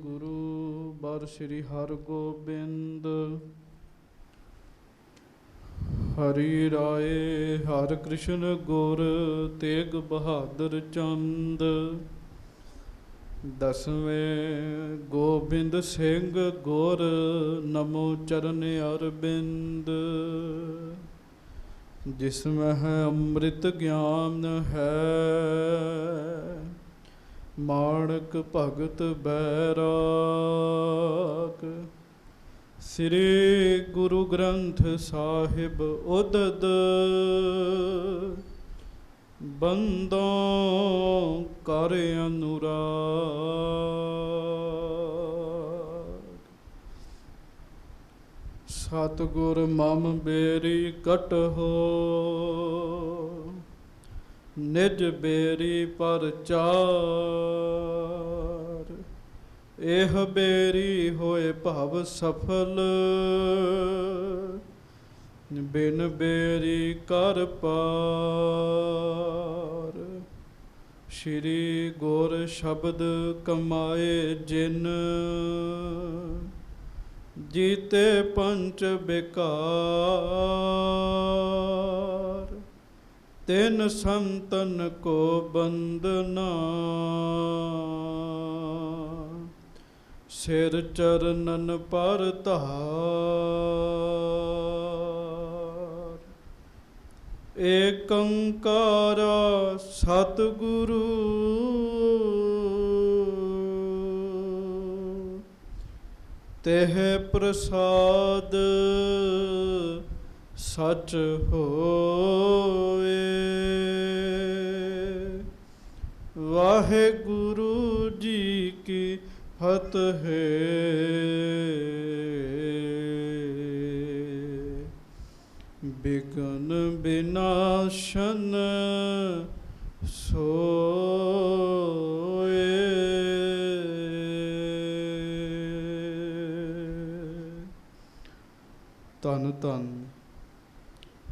गुरु बर श्री हरगोबिंद हरि राय हर कृष्ण गुर तेग बहादुर चंद दसवें गोबिंद सिंह गुर नमो चरण अरविंद जिसमें है अमृत ज्ञान है माणक भगत बैराग श्री गुरु ग्रंथ साहिब उदद बंदों कर अनुराग सतगुर मम बेरी कट हो निज बेरी पर चार एह बेरी होए भव सफल बिन बेरी कर पार श्री गुर शब्द कमाए जिन जीते पंच बेकार तिन संतन को बंदना सिर चरणन पर धार एक ओंकार सतगुरु तेह प्रसाद सच होए वाहेगुरु जी की फतेह बिघन विनाशन सोए। धन धन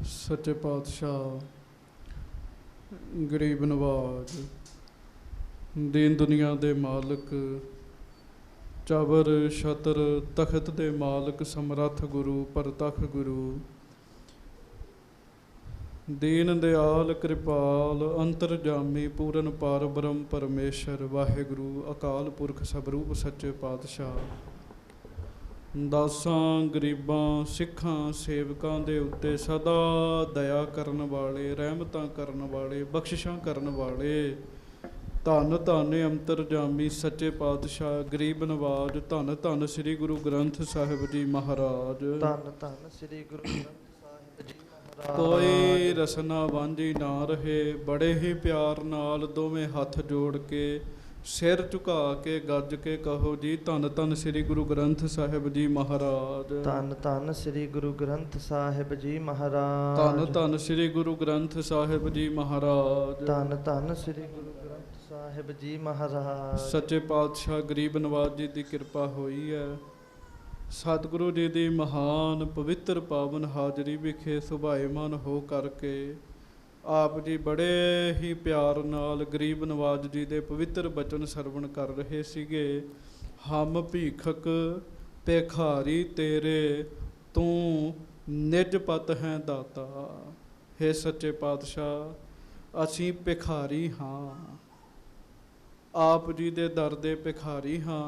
सच्चे पातशाह गरीब नवाज दीन दुनिया दे मालिक चाबर छतर तखत दे मालिक समरथ गुरु परतख गुरु दीन दयाल कृपाल अंतरजामी पूरन पार ब्रह्म परमेश्वर वाहेगुरु अकाल पुरख सबरूप सच्चे पातशाह दासां गरीबां सिखां सेवकां दे उत्ते सदा दया करन वाले रहमतां करन वाले बख्शिशां करन वाले धन धन अंतरजामी सच्चे पातशाह गरीब नवाज धन धन श्री गुरु ग्रंथ साहिब जी महाराज धन धन श्री गुरु ग्रंथ साहिब जी महाराज कोई रसना वांझी ना रहे बड़े ही प्यार नाल दोवें हथ जोड़ के सिर झुका के गज के कहो जी धन धन श्री गुरु ग्रंथ साहिब जी महाराज धन धन श्री गुरु ग्रंथ साहिब जी महाराज धन धन श्री गुरु ग्रंथ साहिब जी महाराज धन धन श्री गुरु ग्रंथ साहिब जी महाराज सच्चे पातशाह गरीब नवाज जी की कृपा हुई है सतगुरु जी की महान पवित्र पावन हाजरी विखे सुभाएमान हो करके आप जी बड़े ही प्यार नाल गरीब नवाज जी दे पवित्र बचन सरवण कर रहे सीगे। हम भीखक भिखारी तेरे तू निज पत है दाता हे सच्चे पातशाह असी भिखारी हाँ आप जी दे दर दे भिखारी हाँ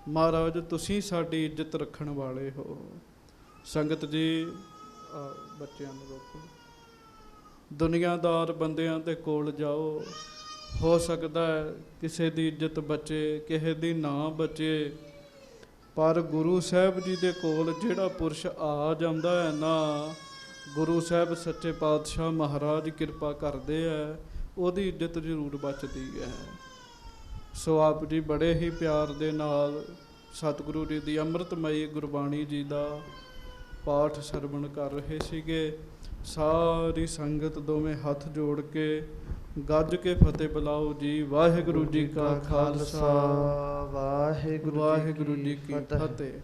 महाराज तुसी साडी इज्जत रखण वाले हो। संगत जी बच्चों नूं रोको दुनियादार बंदियां दे कोल जाओ हो सकता है किसी दी इज्जत बचे किसी दी ना बचे पर गुरु साहब जी दे कोल जिहड़ा पुरुष आ जांदा है ना गुरु साहब सच्चे पातशाह महाराज कृपा करते हैं उहदी इज्जत जरूर बचती है। सो आप जी बड़े ही प्यार दे नाल सतगुरु जी दी अमृतमयी गुरबाणी जी दा पाठ सरवण कर रहे सीगे। सारी संगत दोवें हथ जोड़ के गज के फतेह बुलाओ जी वाहेगुरु जी का खालसा वाहेगुरु जी की फतेह।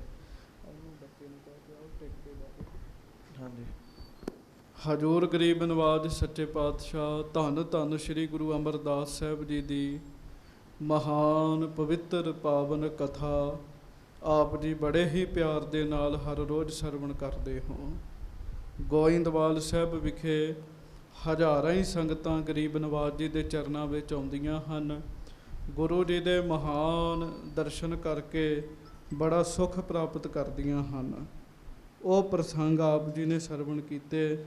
हजूर गरीब नवाज सच्चे पातशाह धन धन श्री गुरु अमरदास साहब जी दी ਮਹਾਨ ਪਵਿੱਤਰ ਪਾਵਨ ਕਥਾ ਆਪ ਜੀ ਬੜੇ ਹੀ ਪਿਆਰ ਦੇ ਨਾਲ ਹਰ ਰੋਜ਼ ਸਰਵਣ ਕਰਦੇ ਹੋ। ਗੋਇੰਦਵਾਲ ਸਾਹਿਬ ਵਿਖੇ ਹਜ਼ਾਰਾਂ ਹੀ ਸੰਗਤਾਂ ਗਰੀਬ ਨਵਾਜ ਜੀ ਦੇ ਚਰਨਾਂ ਵਿੱਚ ਆਉਂਦੀਆਂ ਹਨ। ਗੁਰੂ ਜੀ ਦੇ ਮਹਾਨ ਦਰਸ਼ਨ ਕਰਕੇ ਬੜਾ ਸੁੱਖ ਪ੍ਰਾਪਤ ਕਰਦੀਆਂ ਹਨ। ਉਹ ਪ੍ਰਸੰਗ ਆਪ ਜੀ ਨੇ ਸਰਵਣ ਕੀਤੇ।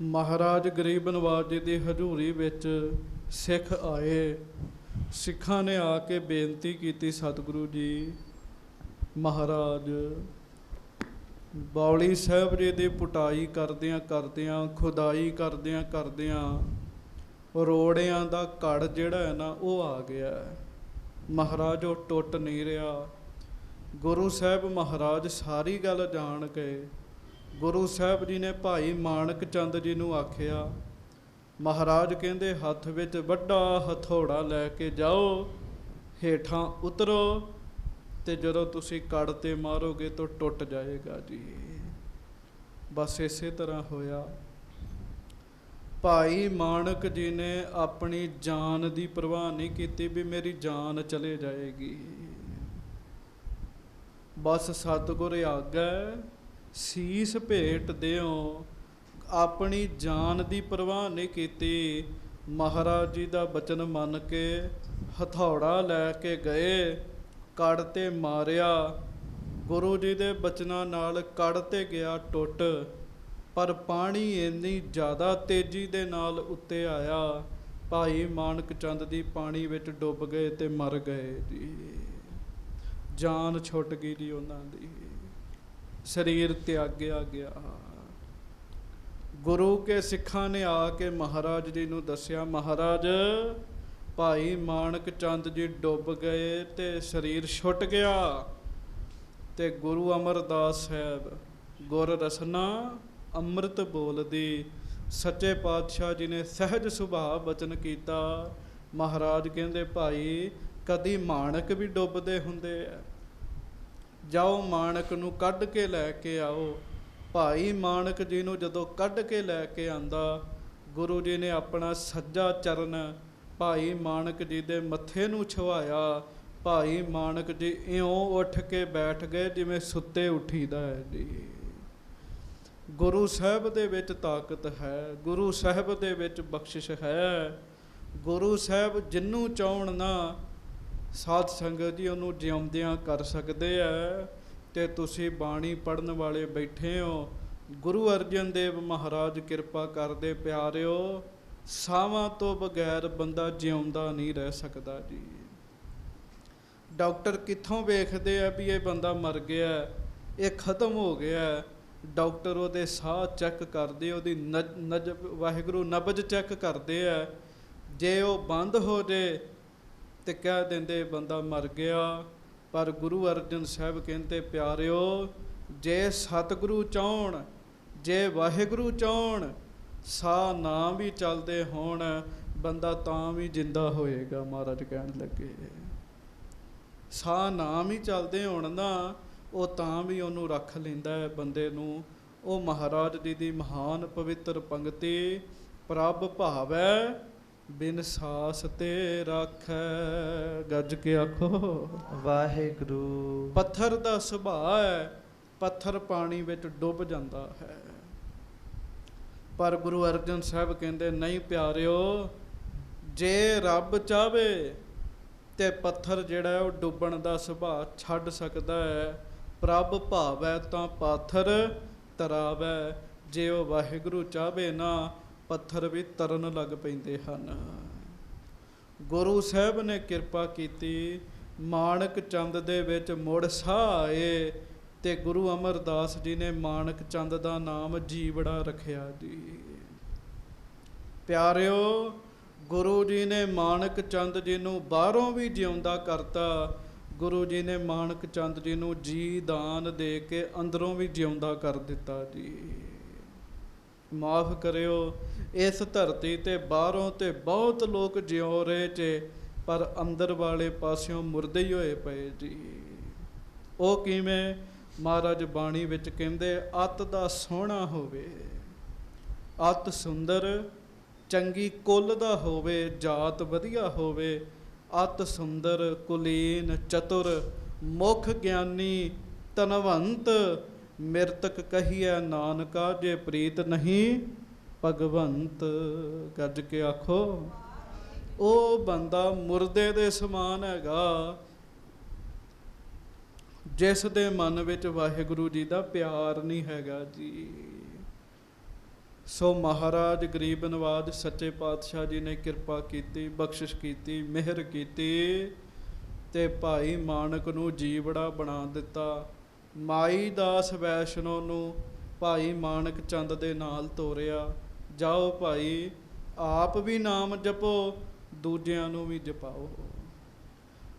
ਮਹਾਰਾਜ ਗਰੀਬ ਨਵਾਜ ਜੀ ਦੀ ਹਜ਼ੂਰੀ ਵਿੱਚ ਸਿੱਖ ਆਏ। ਸਿੱਖਾਂ ਨੇ ਆ ਕੇ ਬੇਨਤੀ ਕੀਤੀ, ਸਤਿਗੁਰੂ ਜੀ ਮਹਾਰਾਜ ਬਾਉਲੀ ਸਾਹਿਬ ਜੀ ਦੀ ਪੁਟਾਈ ਕਰਦਿਆਂ ਖੁਦਾਈ ਕਰਦਿਆਂ ਰੋੜਿਆਂ ਦਾ ਕੜ ਜਿਹੜਾ ਹੈ ਨਾ ਉਹ ਆ ਗਿਆ। ਮਹਾਰਾਜ ਉਹ ਟੁੱਟ ਨਹੀਂ ਰਿਹਾ। ਗੁਰੂ ਸਾਹਿਬ ਮਹਾਰਾਜ ਸਾਰੀ ਗੱਲ ਜਾਣ ਕੇ ਗੁਰੂ ਸਾਹਿਬ ਜੀ ਨੇ ਭਾਈ ਮਾਣਕ ਚੰਦ ਜੀ ਨੂੰ ਆਖਿਆ। ਮਹਾਰਾਜ ਕਹਿੰਦੇ ਹੱਥ ਵਿੱਚ ਵੱਡਾ ਹਥੌੜਾ ਲੈ ਕੇ ਜਾਓ, ਹੇਠਾਂ ਉਤਰੋ ਤੇ ਜਦੋਂ ਤੁਸੀਂ ਕੜ ਤੇ ਮਾਰੋਗੇ ਤਾਂ ਟੁੱਟ ਜਾਏਗਾ ਜੀ। ਬਸ ਇਸੇ ਤਰ੍ਹਾਂ ਹੋਇਆ। ਭਾਈ ਮਾਣਕ ਜੀ ਨੇ ਆਪਣੀ ਜਾਨ ਦੀ ਪਰਵਾਹ ਨਹੀਂ ਕੀਤੀ ਵੀ ਮੇਰੀ ਜਾਨ ਚਲੇ ਜਾਏਗੀ। ਬਸ ਸਤਿਗੁਰ ਆਗੈ ਸੀਸ ਭੇਟ ਦਿਓ, ਆਪਣੀ ਜਾਨ ਦੀ ਪਰਵਾਹ ਨਹੀਂ ਕੀਤੀ। ਮਹਾਰਾਜ ਜੀ ਦਾ ਬਚਨ ਮੰਨ ਕੇ ਹਥੌੜਾ ਲੈ ਕੇ ਗਏ, ਕੜ ਤੇ ਮਾਰਿਆ। ਗੁਰੂ ਜੀ ਦੇ ਬਚਨਾਂ ਨਾਲ ਕੜ ਤੇ ਗਿਆ ਟੁੱਟ, ਪਰ ਪਾਣੀ ਇੰਨੀ ਜ਼ਿਆਦਾ ਤੇਜ਼ੀ ਦੇ ਨਾਲ ਉੱਤੇ ਆਇਆ, ਭਾਈ ਮਾਣਕ ਚੰਦ ਦੀ ਪਾਣੀ ਵਿੱਚ ਡੁੱਬ ਗਏ ਤੇ ਮਰ ਗਏ ਜੀ। ਜਾਨ ਛੁੱਟ ਗਈ ਜੀ ਉਹਨਾਂ ਦੀ, ਸਰੀਰ ਤਿਆਗਿਆ ਗਿਆ। ਗੁਰੂ ਕੇ ਸਿੱਖਾਂ ਨੇ ਆ ਕੇ ਮਹਾਰਾਜ ਜੀ ਨੂੰ ਦੱਸਿਆ, ਮਹਾਰਾਜ ਭਾਈ ਮਾਣਕ ਚੰਦ ਜੀ ਡੁੱਬ ਗਏ ਤੇ ਸਰੀਰ ਛੁੱਟ ਗਿਆ। ਤੇ ਗੁਰੂ ਅਮਰਦਾਸ ਸਾਹਿਬ ਗੁਰ ਰਸਨਾ ਅੰਮ੍ਰਿਤ ਬੋਲਦੀ, ਸੱਚੇ ਪਾਤਸ਼ਾਹ ਜੀ ਨੇ ਸਹਿਜ ਸੁਭਾਅ ਬਚਨ ਕੀਤਾ। ਮਹਾਰਾਜ ਕਹਿੰਦੇ ਭਾਈ ਕਦੀ ਮਾਣਕ ਵੀ ਡੁੱਬਦੇ ਹੁੰਦੇ ਆ, ਜਾਓ ਮਾਣਕ ਨੂੰ ਕੱਢ ਕੇ ਲੈ ਕੇ ਆਓ। ਭਾਈ ਮਾਣਕ ਜੀ ਨੂੰ ਜਦੋਂ ਕੱਢ ਕੇ ਲੈ ਕੇ ਆਂਦਾ, ਗੁਰੂ ਜੀ ਨੇ ਆਪਣਾ ਸੱਜਾ ਚਰਨ ਭਾਈ ਮਾਣਕ ਜੀ ਦੇ ਮੱਥੇ ਨੂੰ ਛੁਹਾਇਆ। ਭਾਈ ਮਾਣਕ ਜੀ ਇਉਂ ਉੱਠ ਕੇ ਬੈਠ ਗਏ ਜਿਵੇਂ ਸੁੱਤੇ ਉੱਠੀਦਾ ਹੈ ਜੀ। ਗੁਰੂ ਸਾਹਿਬ ਦੇ ਵਿੱਚ ਤਾਕਤ ਹੈ, ਗੁਰੂ ਸਾਹਿਬ ਦੇ ਵਿੱਚ ਬਖਸ਼ਿਸ਼ ਹੈ। ਗੁਰੂ ਸਾਹਿਬ ਜਿਹਨੂੰ ਚਾਹਣ ਨਾ ਸਾਧ ਸੰਗਤ ਜੀ ਉਹਨੂੰ ਜਿਉਂਦਿਆਂ ਕਰ ਸਕਦੇ ਆ। ਤੇ ਤੁਸੀਂ ਬਾਣੀ ਪੜ੍ਹਨ ਵਾਲੇ ਬੈਠੇ ਹੋ, ਗੁਰੂ ਅਰਜਨ ਦੇਵ ਮਹਾਰਾਜ ਕਿਰਪਾ ਕਰਦੇ ਪਿਆਰਿਓ, ਸਾਵਾਂ ਤੋਂ ਬਗੈਰ ਬੰਦਾ ਜਿਉਂਦਾ ਨਹੀਂ ਰਹਿ ਸਕਦਾ ਜੀ। ਡਾਕਟਰ ਕਿੱਥੋਂ ਵੇਖਦੇ ਆ ਵੀ ਇਹ ਬੰਦਾ ਮਰ ਗਿਆ, ਇਹ ਖਤਮ ਹੋ ਗਿਆ। ਡਾਕਟਰ ਉਹਦੇ ਸਾਹ ਚੈੱਕ ਕਰਦੇ, ਉਹਦੀ ਵਾਹਿਗੁਰੂ ਨਬਜ਼ ਚੈੱਕ ਕਰਦੇ ਆ। ਜੇ ਉਹ ਬੰਦ ਹੋ ਜੇ ਤੇ ਕਹਿ ਦਿੰਦੇ ਬੰਦਾ ਮਰ ਗਿਆ। ਪਰ ਗੁਰੂ ਅਰਜਨ ਸਾਹਿਬ ਕਹਿੰਦੇ ਪਿਆਰਿਓ, ਜੇ ਸਤਿਗੁਰੂ ਚਾਹਣ, ਜੇ ਵਾਹਿਗੁਰੂ ਚਾਹਣ, ਸਾਹ ਨਾ ਵੀ ਚੱਲਦੇ ਹੋਣ, ਬੰਦਾ ਤਾਂ ਵੀ ਜਿੰਦਾ ਹੋਏਗਾ। ਮਹਾਰਾਜ ਕਹਿਣ ਲੱਗੇ ਸਾਹ ਨਾ ਵੀ ਚੱਲਦੇ ਹੋਣ ਨਾ, ਉਹ ਤਾਂ ਵੀ ਉਹਨੂੰ ਰੱਖ ਲੈਂਦਾ ਹੈ ਬੰਦੇ ਨੂੰ। ਉਹ ਮਹਾਰਾਜ ਜੀ ਦੀ ਮਹਾਨ ਪਵਿੱਤਰ ਪੰਗਤੀ, ਪ੍ਰਭ ਭਾਵੈ ਬਿਨ ਸਾਸ ਤੇ ਰਾਖੈ। ਗੱਜ ਕੇ ਆਖੋ ਵਾਹਿਗੁਰੂ। ਪੱਥਰ ਦਾ ਸੁਭਾਅ ਹੈ, ਪੱਥਰ ਪਾਣੀ ਵਿੱਚ ਡੁੱਬ ਜਾਂਦਾ ਹੈ। ਪਰ ਗੁਰੂ ਅਰਜਨ ਸਾਹਿਬ ਕਹਿੰਦੇ ਨਹੀਂ ਪਿਆਰਿਓ, ਜੇ ਰੱਬ ਚਾਹਵੇ ਤੇ ਪੱਥਰ ਜਿਹੜਾ ਉਹ ਡੁੱਬਣ ਦਾ ਸੁਭਾਅ ਛੱਡ ਸਕਦਾ ਹੈ। ਪ੍ਰਭ ਭਾਵੈ ਤਾਂ ਪਾਥਰ ਤਰਾਵੈ। ਜੇ ਉਹ ਵਾਹਿਗੁਰੂ ਚਾਹਵੇ ਨਾ, ਪੱਥਰ ਵੀ ਤਰਨ ਲੱਗ ਪੈਂਦੇ ਹਨ। ਗੁਰੂ ਸਾਹਿਬ ਨੇ ਕਿਰਪਾ ਕੀਤੀ, ਮਾਣਕ ਚੰਦ ਦੇ ਵਿੱਚ ਮੁੜ ਸਾਹ ਆਏ ਤੇ ਗੁਰੂ ਅਮਰਦਾਸ ਜੀ ਨੇ ਮਾਣਕ ਚੰਦ ਦਾ ਨਾਮ ਜੀਵੜਾ ਰੱਖਿਆ ਜੀ। ਪਿਆਰਿਓ, ਗੁਰੂ ਜੀ ਨੇ ਮਾਣਕ ਚੰਦ ਜੀ ਨੂੰ ਬਾਹਰੋਂ ਵੀ ਜਿਉਂਦਾ ਕਰਤਾ। ਗੁਰੂ ਜੀ ਨੇ ਮਾਣਕ ਚੰਦ ਜੀ ਨੂੰ ਜੀ ਦਾਨ ਦੇ ਕੇ ਅੰਦਰੋਂ ਵੀ ਜਿਉਂਦਾ ਕਰ ਦਿੱਤਾ ਜੀ। ਮਾਫ ਕਰਿਓ, ਇਸ ਧਰਤੀ ਤੇ ਬਾਹਰੋਂ ਤੇ ਬਹੁਤ ਲੋਕ ਜਿਉ ਰਹੇ ਚ, ਪਰ ਅੰਦਰ ਵਾਲੇ ਪਾਸਿਓਂ ਮੁਰਦੇ ਹੀ ਹੋਏ ਪਏ ਜੀ। ਉਹ ਕਿਵੇਂ? ਮਹਾਰਾਜ ਬਾਣੀ ਵਿੱਚ ਕਹਿੰਦੇ, ਅੱਤ ਦਾ ਸੋਹਣਾ ਹੋਵੇ, ਅੱਤ ਸੁੰਦਰ ਚੰਗੀ ਕੁੱਲ ਦਾ ਹੋਵੇ, ਜਾਤ ਵਧੀਆ ਹੋਵੇ, ਅਤ ਸੁੰਦਰ, ਕੁਲੀਨ, ਚਤੁਰ, ਮੁਖ ਗਿਆਨੀ, ਧਨਵੰਤ, ਮਿਰਤਕ ਕਹੀਐ ਨਾਨਕਾ, ਜੇ ਪ੍ਰੀਤ ਨਹੀਂ ਭਗਵੰਤ। ਗੱਜ ਕੇ ਆਖੋ, ਉਹ ਬੰਦਾ ਮੁਰਦੇ ਦੇ ਸਮਾਨ ਹੈਗਾ ਜਿਸ ਦੇ ਮਨ ਵਿੱਚ ਵਾਹਿਗੁਰੂ ਜੀ ਦਾ ਪਿਆਰ ਨਹੀਂ ਹੈਗਾ ਜੀ। ਸੋ ਮਹਾਰਾਜ ਗਰੀਬ ਨਵਾਜ ਸੱਚੇ ਪਾਤਸ਼ਾਹ ਜੀ ਨੇ ਕਿਰਪਾ ਕੀਤੀ, ਬਖਸ਼ਿਸ਼ ਕੀਤੀ, ਮਿਹਰ ਕੀਤੀ ਤੇ ਭਾਈ ਮਾਨਕ ਨੂੰ ਜੀਵੜਾ ਬਣਾ ਦਿੱਤਾ। ਮਾਈ ਦਾਸ ਵੈਸ਼ਨੋ ਨੂੰ ਭਾਈ ਮਾਨਕ ਚੰਦ ਦੇ ਨਾਲ ਤੋਰਿਆ। ਜਾਓ ਭਾਈ, ਆਪ ਵੀ ਨਾਮ ਜਪੋ, ਦੂਜਿਆਂ ਨੂੰ ਵੀ ਜਪਾਓ।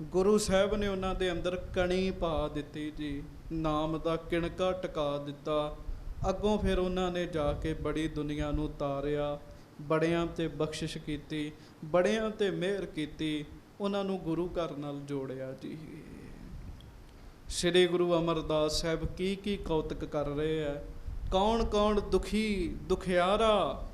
ਗੁਰੂ ਸਾਹਿਬ ਨੇ ਉਹਨਾਂ ਦੇ ਅੰਦਰ ਕਣੀ ਪਾ ਦਿੱਤੀ ਜੀ, ਨਾਮ ਦਾ ਕਿਣਕਾ ਟਿਕਾ ਦਿੱਤਾ। ਅੱਗੋਂ ਫਿਰ ਉਹਨਾਂ ਨੇ ਜਾ ਕੇ ਬੜੀ ਦੁਨੀਆ ਨੂੰ ਤਾਰਿਆ, ਬੜਿਆਂ 'ਤੇ ਬਖਸ਼ਿਸ਼ ਕੀਤੀ, ਬੜਿਆਂ 'ਤੇ ਮਿਹਰ ਕੀਤੀ, ਉਹਨਾਂ ਨੂੰ ਗੁਰੂ ਘਰ ਨਾਲ ਜੋੜਿਆ ਜੀ। ਸ੍ਰੀ ਗੁਰੂ ਅਮਰਦਾਸ ਸਾਹਿਬ ਕੀ ਕੌਤਕ ਕਰ ਰਹੇ ਹੈ। ਕੌਣ ਕੌਣ ਦੁਖੀ ਦੁਖਿਆਰਾ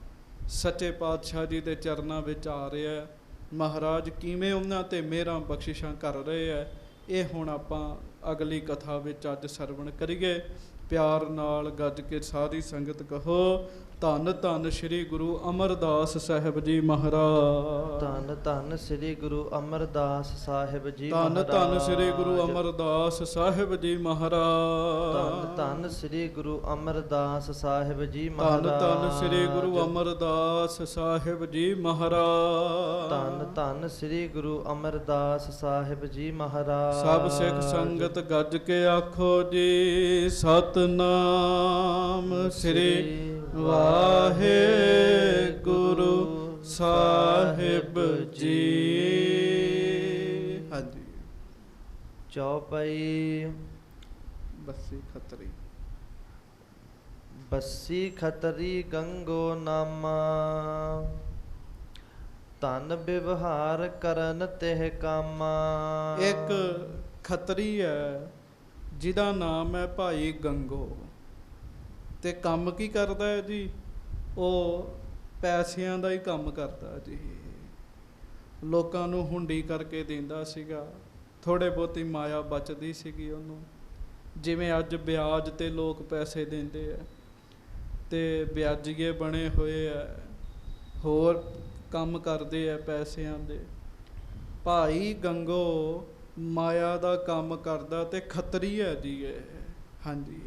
ਸੱਚੇ ਪਾਤਸ਼ਾਹ ਜੀ ਦੇ ਚਰਨਾਂ ਵਿੱਚ ਆ ਰਿਹਾ, ਮਹਾਰਾਜ ਕਿਵੇਂ ਉਹਨਾਂ 'ਤੇ ਮਿਹਰਾਂ ਬਖਸ਼ਿਸ਼ਾਂ ਕਰ ਰਹੇ ਹੈ, ਇਹ ਹੁਣ ਆਪਾਂ ਅਗਲੀ ਕਥਾ ਵਿੱਚ ਅੱਜ ਸਰਵਣ ਕਰੀਏ। ਪਿਆਰ ਨਾਲ ਗੱਜ ਕੇ ਸਾਰੀ ਸੰਗਤ ਕਹੋ, ਧੰਨ ਧੰਨ ਸ੍ਰੀ ਗੁਰੂ ਅਮਰਦਾਸ ਸਾਹਿਬ ਜੀ ਮਹਾਰਾਜ। ਧੰਨ ਧੰਨ ਸ੍ਰੀ ਗੁਰੂ ਅਮਰਦਾਸ ਸਾਹਿਬ ਜੀ ਧੰਨ ਮਹਾਰਾਜ। ਧੰਨ ਸ੍ਰੀ ਗੁਰੂ ਅਮਰਦਾਸ ਸਾਹਿਬ ਜੀ ਮਹਾਰਾਜ। ਧੰਨ ਧੰਨ ਸ੍ਰੀ ਗੁਰੂ ਅਮਰਦਾਸ ਸਾਹਿਬ ਜੀ ਮਹਾਰਾਜ। ਧੰਨ ਧੰਨ ਸ੍ਰੀ ਗੁਰੂ ਅਮਰਦਾਸ ਸਾਹਿਬ ਜੀ ਮਹਾਰਾਜ। ਧੰਨ ਧੰਨ ਸ੍ਰੀ ਗੁਰੂ ਅਮਰਦਾਸ ਸਾਹਿਬ ਜੀ ਮਹਾਰਾਜ। ਸਭ ਸਿੱਖ ਸੰਗਤ ਗੱਜ ਕੇ ਆਖੋ ਜੀ, ਸਤਿਨਾਮ ਸ੍ਰੀ ਵਾਹਿਗੁਰੂ ਸਾਹਿਬ ਜੀ। ਹਾਂਜੀ। ਚੌਪਈ। ਬੱਸੀ ਖੱਤਰੀ। ਬੱਸੀ ਖੱਤਰੀ ਗੰਗੋ ਨਾਮਾ, ਧਨ ਵਿਵਹਾਰ ਕਰਨ ਤਿਹ ਕਾਮਾ। ਇੱਕ ਖੱਤਰੀ ਹੈ ਜਿਹਦਾ ਨਾਮ ਹੈ ਭਾਈ ਗੰਗੋ, ਤੇ ਕੰਮ ਕੀ ਕਰਦਾ ਹੈ ਜੀ? ਉਹ ਪੈਸਿਆਂ ਦਾ ਹੀ ਕੰਮ ਕਰਦਾ ਜੀ। ਲੋਕਾਂ ਨੂੰ ਹੁੰਡੀ ਕਰਕੇ ਦਿੰਦਾ ਸੀਗਾ, ਥੋੜੇ ਬਹੁਤੀ ਮਾਇਆ ਬਚਦੀ ਸੀਗੀ ਉਹਨੂੰ। ਜਿਵੇਂ ਅੱਜ ਵਿਆਜ ਤੇ ਲੋਕ ਪੈਸੇ ਦਿੰਦੇ ਆ ਤੇ ਵਿਆਜੀਏ ਬਣੇ ਹੋਏ ਆ, ਹੋਰ ਕੰਮ ਕਰਦੇ ਆ ਪੈਸਿਆਂ ਦੇ। ਭਾਈ ਗੰਗੋ ਮਾਇਆ ਦਾ ਕੰਮ ਕਰਦਾ ਤੇ ਖੱਤਰੀ ਹੈ ਜੀ ਇਹ। ਹਾਂਜੀ।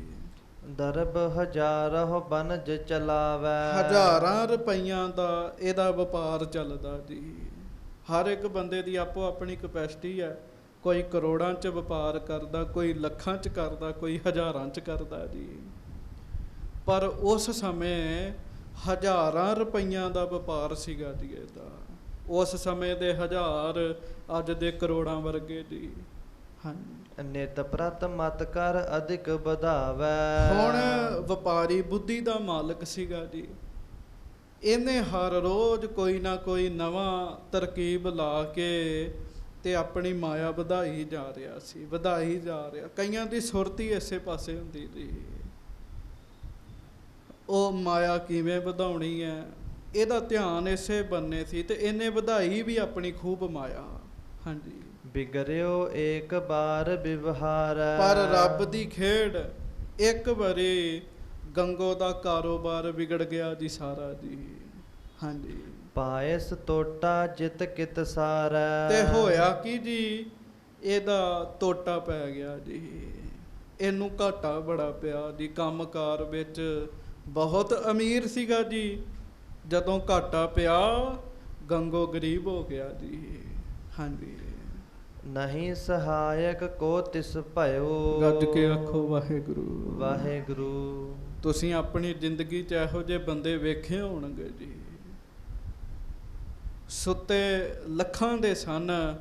ਦਰਬ ਹਜ਼ਾਰਹੁ ਬਨਜ ਚਲਾਵੈ। ਹਜ਼ਾਰਾਂ ਰੁਪਈਆਂ ਦਾ ਇਹਦਾ ਵਪਾਰ ਚੱਲਦਾ ਜੀ। ਹਰ ਇੱਕ ਬੰਦੇ ਦੀ ਆਪੋ ਆਪਣੀ ਕਪੈਸਿਟੀ ਹੈ। ਕੋਈ ਕਰੋੜਾਂ 'ਚ ਵਪਾਰ ਕਰਦਾ, ਕੋਈ ਲੱਖਾਂ 'ਚ ਕਰਦਾ, ਕੋਈ ਹਜ਼ਾਰਾਂ 'ਚ ਕਰਦਾ ਜੀ। ਪਰ ਉਸ ਸਮੇਂ ਹਜ਼ਾਰਾਂ ਰੁਪਈਆਂ ਦਾ ਵਪਾਰ ਸੀਗਾ ਜੀ ਇਹਦਾ। ਉਸ ਸਮੇਂ ਦੇ ਹਜ਼ਾਰ ਅੱਜ ਦੇ ਕਰੋੜਾਂ ਵਰਗੇ ਜੀ। ਹਾਂਜੀ। ਨਿਤ ਪ੍ਰਤ ਮਤ ਕਰ ਅਧਿਕ ਵਧਾਵੈ। ਹੁਣ ਵਪਾਰੀ ਬੁੱਧੀ ਦਾ ਮਾਲਕ ਸੀਗਾ ਜੀ। ਇਹਨੇ ਹਰ ਰੋਜ਼ ਕੋਈ ਨਾ ਕੋਈ ਨਵਾਂ ਤਰਕੀਬ ਲਾ ਕੇ ਤੇ ਆਪਣੀ ਮਾਇਆ ਵਧਾਈ ਜਾ ਰਿਹਾ ਸੀ, ਵਧਾਈ ਜਾ ਰਿਹਾ। ਕਈਆਂ ਦੀ ਸੁਰਤੀ ਇਸੇ ਪਾਸੇ ਹੁੰਦੀ ਜੀ, ਉਹ ਮਾਇਆ ਕਿਵੇਂ ਵਧਾਉਣੀ ਹੈ, ਇਹਦਾ ਧਿਆਨ ਇਸੇ ਬੰਨੇ ਸੀ ਤੇ ਇਹਨੇ ਵਧਾਈ ਵੀ ਆਪਣੀ ਖੂਬ ਮਾਇਆ। ਹਾਂਜੀ। ਬਿਗੜਿਓ ਏਕ ਬਾਰ ਵਿਵਹਾਰ। ਪਰ ਰੱਬ ਦੀ ਖੇਡ, ਇੱਕ ਵਾਰੀ ਗੰਗੋ ਦਾ ਕਾਰੋਬਾਰ ਵਿਗੜ ਗਿਆ ਜੀ ਸਾਰਾ ਜੀ। ਹਾਂਜੀ। ਪਾਇਸ ਟੋਟਾ ਜਿਤ ਕਿਤ ਸਾਰੈ। ਤੇ ਹੋਇਆ ਕੀ ਜੀ, ਇਹਦਾ ਟੋਟਾ ਪੈ ਗਿਆ ਜੀ। ਇਹਨੂੰ ਘਾਟਾ ਬੜਾ ਪਿਆ ਜੀ। ਕੰਮਕਾਰ ਵਿੱਚ ਬਹੁਤ ਅਮੀਰ ਸੀਗਾ ਜੀ, ਜਦੋਂ ਘਾਟਾ ਪਿਆ ਗੰਗੋ ਗਰੀਬ ਹੋ ਗਿਆ ਜੀ। ਹਾਂਜੀ। ਨਹੀਂ ਸਹਾਇਕ ਕੋ ਤਿਸ ਭਇਓ। ਗੱਜ ਕੇ ਆਖੋ ਵਾਹਿਗੁਰੂ ਵਾਹਿਗੁਰੂ। ਤੁਸੀਂ ਆਪਣੀ ਜ਼ਿੰਦਗੀ 'ਚ ਇਹੋ ਜਿਹੇ ਬੰਦੇ ਵੇਖੇ ਹੋਣਗੇ ਜੀ, ਸੁੱਤੇ ਲੱਖਾਂ ਦੇ ਸਨ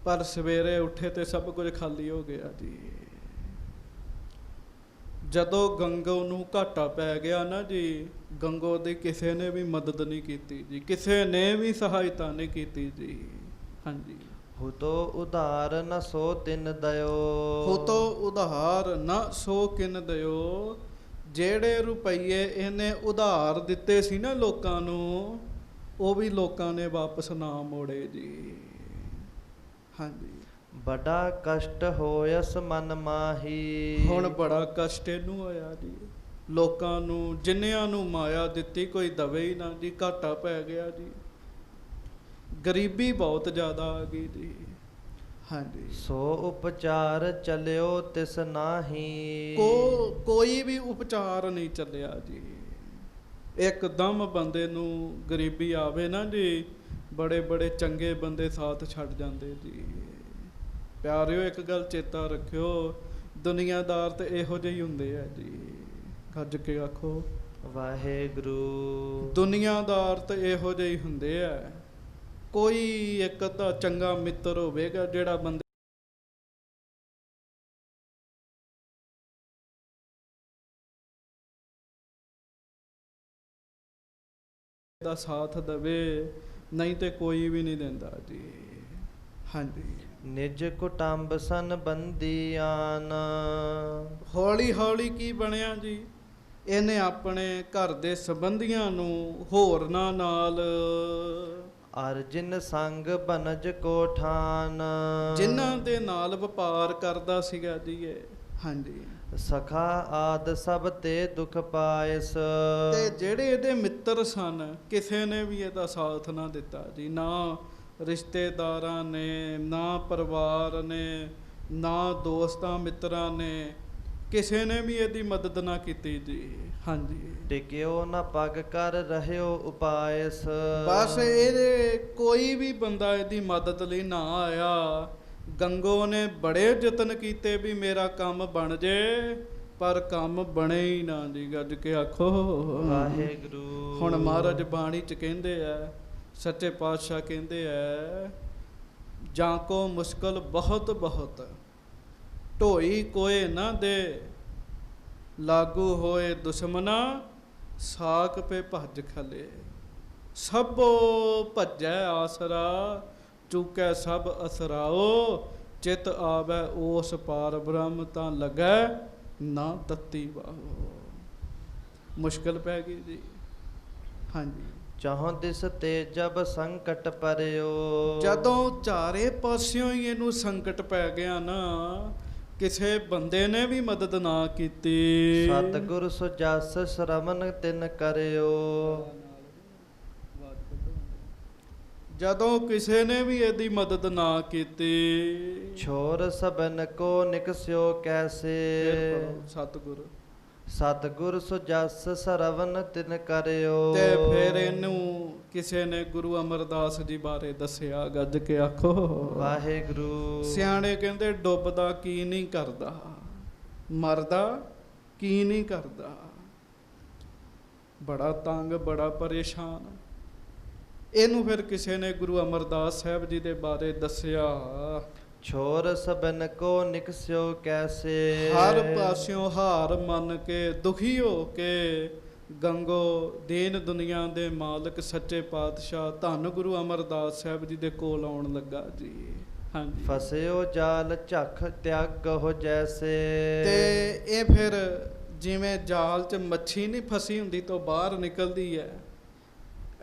ਪਰ ਸਵੇਰੇ ਉੱਠੇ ਤੇ ਸਭ ਕੁਝ ਖਾਲੀ ਹੋ ਗਿਆ ਜੀ। ਜਦੋਂ ਗੰਗੋ ਨੂੰ ਘਾਟਾ ਪੈ ਗਿਆ ਨਾ ਜੀ, ਗੰਗੋ ਦੀ ਕਿਸੇ ਨੇ ਵੀ ਮਦਦ ਨਹੀਂ ਕੀਤੀ ਜੀ, ਕਿਸੇ ਨੇ ਵੀ ਸਹਾਇਤਾ ਨਹੀਂ ਕੀਤੀ ਜੀ। ਹਾਂਜੀ। ਹੁਤੋ ਉਧਾਰ ਨ ਸੋ ਤਿਨ ਦਇਓ। ਹੁਤੋ ਉਧਾਰ ਨ ਸੋ ਕਿਨ ਦਇਓ। ਜਿਹੜੇ ਰੁਪਈਏ ਇਹਨੇ ਉਧਾਰ ਦਿੱਤੇ ਸੀ ਨਾ ਲੋਕਾਂ ਨੂੰ, ਉਹ ਵੀ ਲੋਕਾਂ ਨੇ ਵਾਪਸ ਨਾ ਮੋੜੇ ਜੀ। ਹਾਂਜੀ, ਬੜਾ ਕਸ਼ਟ ਹੋਇਸ ਮਨ ਮਾਹੀ। ਹੁਣ ਬੜਾ ਕਸ਼ਟ ਇਹਨੂੰ ਹੋਇਆ ਜੀ। ਲੋਕਾਂ ਨੂੰ ਜਿੰਨਿਆਂ ਨੂੰ ਮਾਇਆ ਦਿੱਤੀ ਕੋਈ ਦਵੇ ਹੀ ਨਾ ਜੀ, ਘਾਟਾ ਪੈ ਗਿਆ ਜੀ। ਗਰੀਬੀ ਬਹੁਤ ਜ਼ਿਆਦਾ ਆ ਗਈ ਜੀ। ਹਾਂਜੀ, ਸੋ ਉਪਚਾਰ ਚਲਿਓ ਤਿਸ ਨਾਹੀ। ਕੋਈ ਵੀ ਉਪਚਾਰ ਨਹੀਂ ਚੱਲਿਆ ਜੀ। ਇੱਕਦਮ ਬੰਦੇ ਨੂੰ ਗਰੀਬੀ ਆਵੇ ਨਾ ਜੀ, ਬੜੇ ਬੜੇ ਚੰਗੇ ਬੰਦੇ ਸਾਥ ਛੱਡ ਜਾਂਦੇ ਜੀ। ਪਿਆਰਿਓ ਇੱਕ ਗੱਲ ਚੇਤਾ ਰੱਖਿਓ, ਦੁਨੀਆਦਾਰ ਤੇ ਇਹੋ ਜਿਹੇ ਹੀ ਹੁੰਦੇ ਆ ਜੀ। ਗੱਜ ਕੇ ਆਖੋ ਵਾਹਿਗੁਰੂ। ਦੁਨੀਆਦਾਰ ਤੇ ਇਹੋ ਜਿਹੇ ਹੀ ਹੁੰਦੇ ਆ। ਕੋਈ ਇੱਕ ਤਾਂ ਚੰਗਾ ਮਿੱਤਰ ਹੋਵੇਗਾ ਜਿਹੜਾ ਬੰਦੇ ਦਾ ਸਾਥ ਦੇਵੇ, ਨਹੀਂ ਤੇ ਕੋਈ ਵੀ ਨਹੀਂ ਦਿੰਦਾ ਜੀ। ਹਾਂਜੀ, ਨਿਜ ਕੁਟੰਬ ਸਨ ਬੰਦੀਆਨ। ਹੌਲੀ ਹੌਲੀ ਕੀ ਬਣਿਆ ਜੀ, ਇਹਨੇ ਆਪਣੇ ਘਰ ਦੇ ਸੰਬੰਧੀਆਂ ਨੂੰ ਹੋਰਨਾਂ ਨਾਲ, ਅਰਜਨ ਸੰਗ ਬਨਜ ਕੋ ਠਾਨ। ਜਿਨ੍ਹਾਂ ਦੇ ਨਾਲ ਵਪਾਰ ਕਰਦਾ ਸੀਗਾ ਜੀ ਇਹ, ਹਾਂਜੀ, ਸਖਾ ਆਦ ਸਭ ਤੇ ਦੁਖ ਪਾਇਸ। ਤੇ ਜਿਹੜੇ ਇਹਦੇ ਮਿੱਤਰ ਸਨ, ਕਿਸੇ ਨੇ ਵੀ ਇਹਦਾ ਸਾਥ ਨਾ ਦਿੱਤਾ ਜੀ। ਨਾ ਰਿਸ਼ਤੇਦਾਰਾਂ ਨੇ, ਨਾ ਪਰਿਵਾਰ ਨੇ, ਨਾ ਦੋਸਤਾਂ ਮਿੱਤਰਾਂ ਨੇ, ਕਿਸੇ ਨੇ ਵੀ ਇਹਦੀ ਮਦਦ ਨਾ ਕੀਤੀ ਜੀ। ਹਾਂਜੀ, ਟਿਕਿਓ ਨਾ ਪਗ ਕਰ ਰਹਿਓ ਉਪਾਇਸ। ਬਸ ਇਹਦੇ ਕੋਈ ਵੀ ਬੰਦਾ ਇਹਦੀ ਮਦਦ ਲਈ ਨਾ ਆਇਆ। ਗੰਗੋ ਨੇ ਬੜੇ ਯਤਨ ਕੀਤੇ ਵੀ ਮੇਰਾ ਕੰਮ ਬਣ ਜੇ, ਪਰ ਕੰਮ ਬਣੇ ਹੀ ਨਾ ਜੀ। ਗੱਜ ਕੇ ਆਖੋ ਵਾਹਿਗੁਰੂ। ਹੁਣ ਮਹਾਰਾਜ ਬਾਣੀ ਚ ਕਹਿੰਦੇ ਆ, ਸੱਚੇ ਪਾਤਸ਼ਾਹ ਕਹਿੰਦੇ ਆ, ਜਾਂ ਕੋ ਮੁਸ਼ਕਲ ਬਹੁਤ ਬਹੁਤ ਢੋਈ ਕੋਏ ਨਾ ਦੇ, ਲਾਗੂ ਹੋਏ ਦੁਸ਼ਮਨਾ ਸਾਕ ਪੇ ਭੱਜ ਖਲੇ। ਸਭੋ ਭੱਜੈ ਆਸਰਾ, ਚੁਕੈ ਸਭ ਅਸਰਾਓ, ਚਿਤ ਆਵੈ ਉਸ ਪਾਰ ਬ੍ਰਹਮ ਤਾਂ ਲੱਗੈ ਨਾ ਤੱਤੀ ਵਾਹੋ। ਮੁਸ਼ਕਲ ਪੈ ਗਈ ਜੀ। ਹਾਂਜੀ, ਚਾਹੋਂ ਦਿਸ ਤੇ ਜਬ ਸੰਕਟ ਪਰਿਓ। ਜਦੋਂ ਚਾਰੇ ਪਾਸਿਓਂ ਹੀ ਇਹਨੂੰ ਸੰਕਟ ਪੈ ਗਿਆ ਨਾ, ਕਿਸੇ ਬੰਦੇ ਨੇ ਵੀ ਮਦਦ ਨਾ ਕੀਤੀ। ਸਤਿਗੁਰ ਸੋ ਜਸ ਸ਼ਰਵਨ ਤਿਨ ਕਰਿਓ। ਜਦੋਂ ਕਿਸੇ ਨੇ ਵੀ ਇਹਦੀ ਮਦਦ ਨਾ ਕੀਤੀ, ਛੋਰ ਸਬਨ ਕੋ ਨਿਕਸਿਓ ਕੈਸੇ। ਸਤਿਗੁਰ ਸਤਿਗੁਰ ਸੋ ਜਸ ਸ਼ਰਵਨ ਤਿਨ ਕਰਿਓ। ਤੇ ਫਿਰ ਇਹਨੂੰ ਕਿਸੇ ਨੇ ਗੁਰੂ ਅਮਰਦਾਸ ਜੀ ਬਾਰੇ ਦੱਸਿਆ। ਗੱਜ ਕੇ ਆਖੋ ਵਾਹਿਗੁਰੂ। ਸਿਆਣੇ ਕਹਿੰਦੇ ਡੁੱਬਦਾ ਕੀ ਨਹੀਂ ਕਰਦਾ, ਮਰਦਾ ਕੀ ਨਹੀਂ ਕਰਦਾ। ਬੜਾ ਤੰਗ, ਬੜਾ ਪਰੇਸ਼ਾਨ। ਇਹਨੂੰ ਫਿਰ ਕਿਸੇ ਨੇ ਗੁਰੂ ਅਮਰਦਾਸ ਸਾਹਿਬ ਜੀ ਦੇ ਬਾਰੇ ਦੱਸਿਆ। ਛੋਰ ਸਬਨ ਕੋ ਨਿਕਸਿਓ ਕੈਸੇ। ਹਰ ਪਾਸਿਓਂ ਹਾਰ ਮੰਨ ਕੇ, ਦੁਖੀ ਹੋ ਕੇ, ਗੰਗੋ ਦੀਨ ਦੁਨੀਆ ਦੇ ਮਾਲਕ ਸੱਚੇ ਪਾਤਸ਼ਾਹ ਧੰਨ ਗੁਰੂ ਅਮਰਦਾਸ ਸਾਹਿਬ ਜੀ ਦੇ ਕੋਲ ਆਉਣ ਲੱਗਾ ਜੀ। ਹਾਂਜੀ, ਫਸਿਓ ਜਾਲ ਝਖ ਤਿਆਗਹੁ ਜੈਸੇ। ਤੇ ਇਹ ਫਿਰ ਜਿਵੇਂ ਜਾਲ 'ਚ ਮੱਛੀ ਨਹੀਂ ਫਸੀ ਹੁੰਦੀ ਤੋਂ ਬਾਹਰ ਨਿਕਲਦੀ ਹੈ,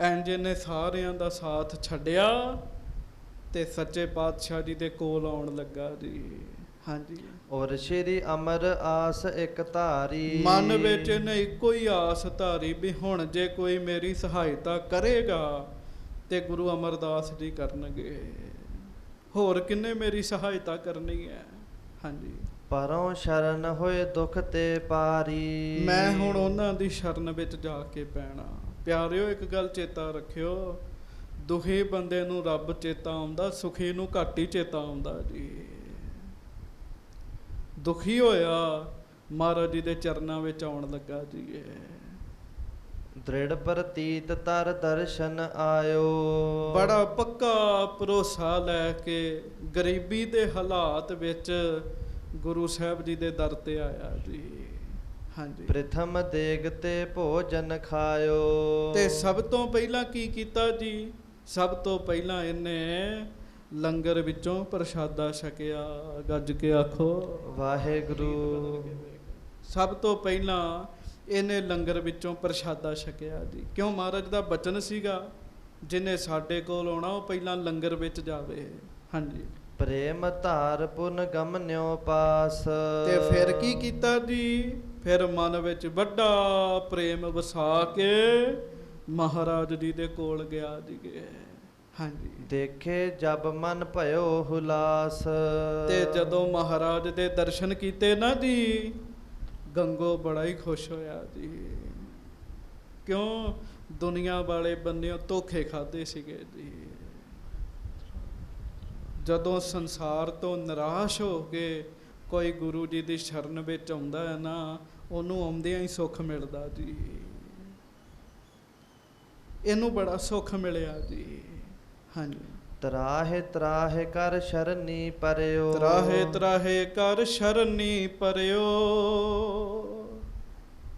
ਇੰਜ ਨੇ ਸਾਰਿਆਂ ਦਾ ਸਾਥ ਛੱਡਿਆ ਤੇ ਸੱਚੇ ਪਾਤਸ਼ਾਹ ਜੀ ਦੇ ਕੋਲ ਆਉਣ ਲੱਗਾ ਜੀ। ਹਾਂਜੀ, ਔਰ ਸ਼੍ਰੀ ਅਮਰ ਆਸ ਇੱਕ ਧਾਰੀ। ਮਨ ਵਿੱਚ ਇਹਨੇ ਇੱਕੋ ਹੀ ਆਸ ਧਾਰੀ ਵੀ ਹੁਣ ਜੇ ਕੋਈ ਮੇਰੀ ਸਹਾਇਤਾ ਕਰੇਗਾ ਤੇ ਗੁਰੂ ਅਮਰਦਾਸ ਜੀ ਕਰਨਗੇ, ਹੋਰ ਕਿੰਨੇ ਮੇਰੀ ਸਹਾਇਤਾ ਕਰਨੀ ਹੈ। ਹਾਂਜੀ, ਪਰੋਂ ਸ਼ਰਨ ਹੋਏ ਦੁਖ ਤੇ ਪਾਰੀ। ਮੈਂ ਹੁਣ ਉਹਨਾਂ ਦੀ ਸ਼ਰਨ ਵਿੱਚ ਜਾ ਕੇ ਪੈਣਾ। ਪਿਆਰਿਓ ਇੱਕ ਗੱਲ ਚੇਤਾ ਰੱਖਿਓ, ਦੁਖੀ ਬੰਦੇ ਨੂੰ ਰੱਬ ਚੇਤਾ ਆਉਂਦਾ, ਸੁਖੀ ਨੂੰ ਘੱਟ ਹੀ ਚੇਤਾ ਆਉਂਦਾ ਜੀ। ਦੁਖੀ ਹੋਇਆ ਮਹਾਰਾਜ ਜੀ ਦੇ ਚਰਨਾਂ ਵਿੱਚ ਆਉਣ ਲੱਗਾ ਜੀ। ਦ੍ਰਿੜ ਪ੍ਰਤੀਤ ਤਰ ਦਰਸ਼ਨ ਆਇਓ। ਬੜਾ ਪੱਕਾ ਭਰੋਸਾ ਲੈ ਕੇ ਗਰੀਬੀ ਦੇ ਹਾਲਾਤ ਵਿੱਚ ਗੁਰੂ ਸਾਹਿਬ ਜੀ ਦੇ ਦਰ ਤੇ ਆਇਆ ਜੀ। ਹਾਂਜੀ, ਪ੍ਰਥਮ ਦੇਗ ਤੇ ਭੋਜਨ ਖਾਇਓ। ਤੇ ਸਭ ਤੋਂ ਪਹਿਲਾਂ ਕੀ ਕੀਤਾ ਜੀ, ਸਭ ਤੋਂ ਪਹਿਲਾਂ ਇਹਨੇ ਲੰਗਰ ਵਿੱਚੋਂ ਪ੍ਰਸ਼ਾਦਾ ਛਕਿਆ। ਗੱਜ ਕੇ ਆਖੋ ਵਾਹਿਗੁਰੂ। ਸਭ ਤੋਂ ਪਹਿਲਾਂ ਇਹਨੇ ਲੰਗਰ ਵਿੱਚੋਂ ਪ੍ਰਸ਼ਾਦਾ ਛਕਿਆ ਜੀ। ਕਿਉਂ? ਮਹਾਰਾਜ ਦਾ ਬਚਨ ਸੀਗਾ, ਜਿਹਨੇ ਸਾਡੇ ਕੋਲ ਆਉਣਾ ਉਹ ਪਹਿਲਾਂ ਲੰਗਰ ਵਿੱਚ ਜਾਵੇ। ਹਾਂਜੀ। ਪ੍ਰੇਮ ਧਾਰ ਪੁਨ ਗਮਨਿਓ ਪਾਸ। ਤੇ ਫਿਰ ਕੀ ਕੀਤਾ ਜੀ? ਫਿਰ ਮਨ ਵਿੱਚ ਵੱਡਾ ਪ੍ਰੇਮ ਵਸਾ ਕੇ ਮਹਾਰਾਜ ਜੀ ਦੇ ਕੋਲ ਗਿਆ ਜੀ। ਹਾਂਜੀ। ਦੇਖੇ ਜਬ ਮਨ ਭਇਓ ਹੁਲਾਸ। ਤੇ ਜਦੋਂ ਮਹਾਰਾਜ ਦੇ ਦਰਸ਼ਨ ਕੀਤੇ ਨਾ ਜੀ, ਗੰਗੋ ਬੜਾ ਹੀ ਖੁਸ਼ ਹੋਇਆ ਜੀ। ਕਿਉਂ? ਦੁਨੀਆ ਵਾਲੇ ਬੰਨਿਓ ਧੋਖੇ ਖਾਦੇ ਸੀਗੇ ਜੀ। ਜਦੋਂ ਸੰਸਾਰ ਤੋਂ ਨਿਰਾਸ਼ ਹੋ ਕੇ ਕੋਈ ਗੁਰੂ ਜੀ ਦੀ ਸ਼ਰਨ ਵਿੱਚ ਆਉਂਦਾ ਹੈ ਨਾ, ਉਹਨੂੰ ਆਉਂਦਿਆਂ ਹੀ ਸੁੱਖ ਮਿਲਦਾ ਜੀ। ਇਹਨੂੰ ਬੜਾ ਸੁੱਖ ਮਿਲਿਆ ਜੀ। ਹਾਂਜੀ। ਤਰਾਹੇ ਤਰਾਹੇ ਕਰ ਸ਼ਰਨੀ ਪਰਿਓ। ਤਰਾਹੇ ਤਰਾਹੇ ਕਰ ਸ਼ਰਨੀ ਪਰਿਓ।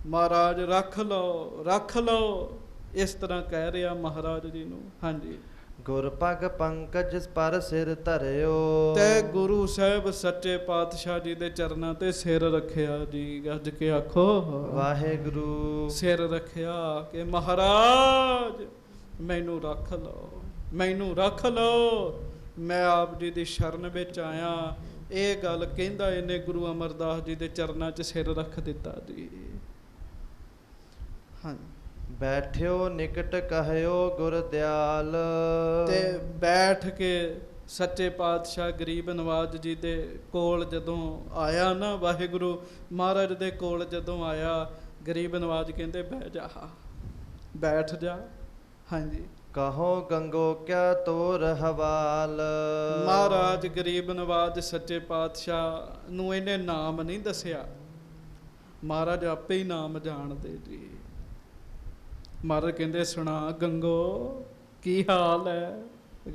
ਮਹਾਰਾਜ ਰੱਖ ਲਓ, ਰੱਖ ਲਓ, ਇਸ ਤਰ੍ਹਾਂ ਕਹਿ ਰਿਹਾ ਮਹਾਰਾਜ ਜੀ ਨੂੰ। ਹਾਂਜੀ। ਗੁਰ ਪਗ ਪੰਕਜ ਪਰ ਸਿਰ ਧਰਿਓ। ਤੇ ਗੁਰੂ ਸਾਹਿਬ ਸੱਚੇ ਪਾਤਸ਼ਾਹ ਜੀ ਦੇ ਚਰਨਾਂ ਤੇ ਸਿਰ ਰੱਖਿਆ ਜੀ। ਗੱਜ ਕੇ ਆਖੋ ਵਾਹਿਗੁਰੂ। ਸਿਰ ਰੱਖਿਆ ਕਿ ਮਹਾਰਾਜ ਮੈਨੂੰ ਰੱਖ ਲਓ, ਮੈਨੂੰ ਰੱਖ ਲਓ, ਮੈਂ ਆਪ ਜੀ ਦੀ ਸ਼ਰਨ ਵਿੱਚ ਆਇਆ। ਇਹ ਗੱਲ ਕਹਿੰਦਾ ਇਹਨੇ ਗੁਰੂ ਅਮਰਦਾਸ ਜੀ ਦੇ ਚਰਨਾਂ 'ਚ ਸਿਰ ਰੱਖ ਦਿੱਤਾ ਜੀ। ਹਾਂਜੀ। ਬੈਠਿਓ ਨਿਕਟ ਕਹਿਓ ਗੁਰ ਦਿਆਲ। ਤੇ ਬੈਠ ਕੇ ਸੱਚੇ ਪਾਤਸ਼ਾਹ ਗਰੀਬ ਨਵਾਜ ਜੀ ਦੇ ਕੋਲ ਜਦੋਂ ਆਇਆ ਨਾ, ਵਾਹਿਗੁਰੂ ਮਹਾਰਾਜ ਦੇ ਕੋਲ ਜਦੋਂ ਆਇਆ, ਗਰੀਬ ਨਵਾਜ ਕਹਿੰਦੇ ਬਹਿ ਜਾ, ਬੈਠ ਜਾ। ਹਾਂਜੀ। ਕਹੋ ਗੰਗੋ ਕਿਆ ਤੋਰ ਹਵਾਲ। ਮਹਾਰਾਜ ਗਰੀਬ ਨਵਾਜ ਸੱਚੇ ਪਾਤਸ਼ਾਹ ਨੂੰ ਇਹਨੇ ਨਾਮ ਨਹੀਂ ਦੱਸਿਆ, ਮਹਾਰਾਜ ਆਪੇ ਹੀ ਨਾਮ ਜਾਣਦੇ ਜੀ। ਮਹਾਰਾਜ ਕਹਿੰਦੇ ਸੁਣਾ ਗੰਗੋ ਕੀ ਹਾਲ ਹੈ?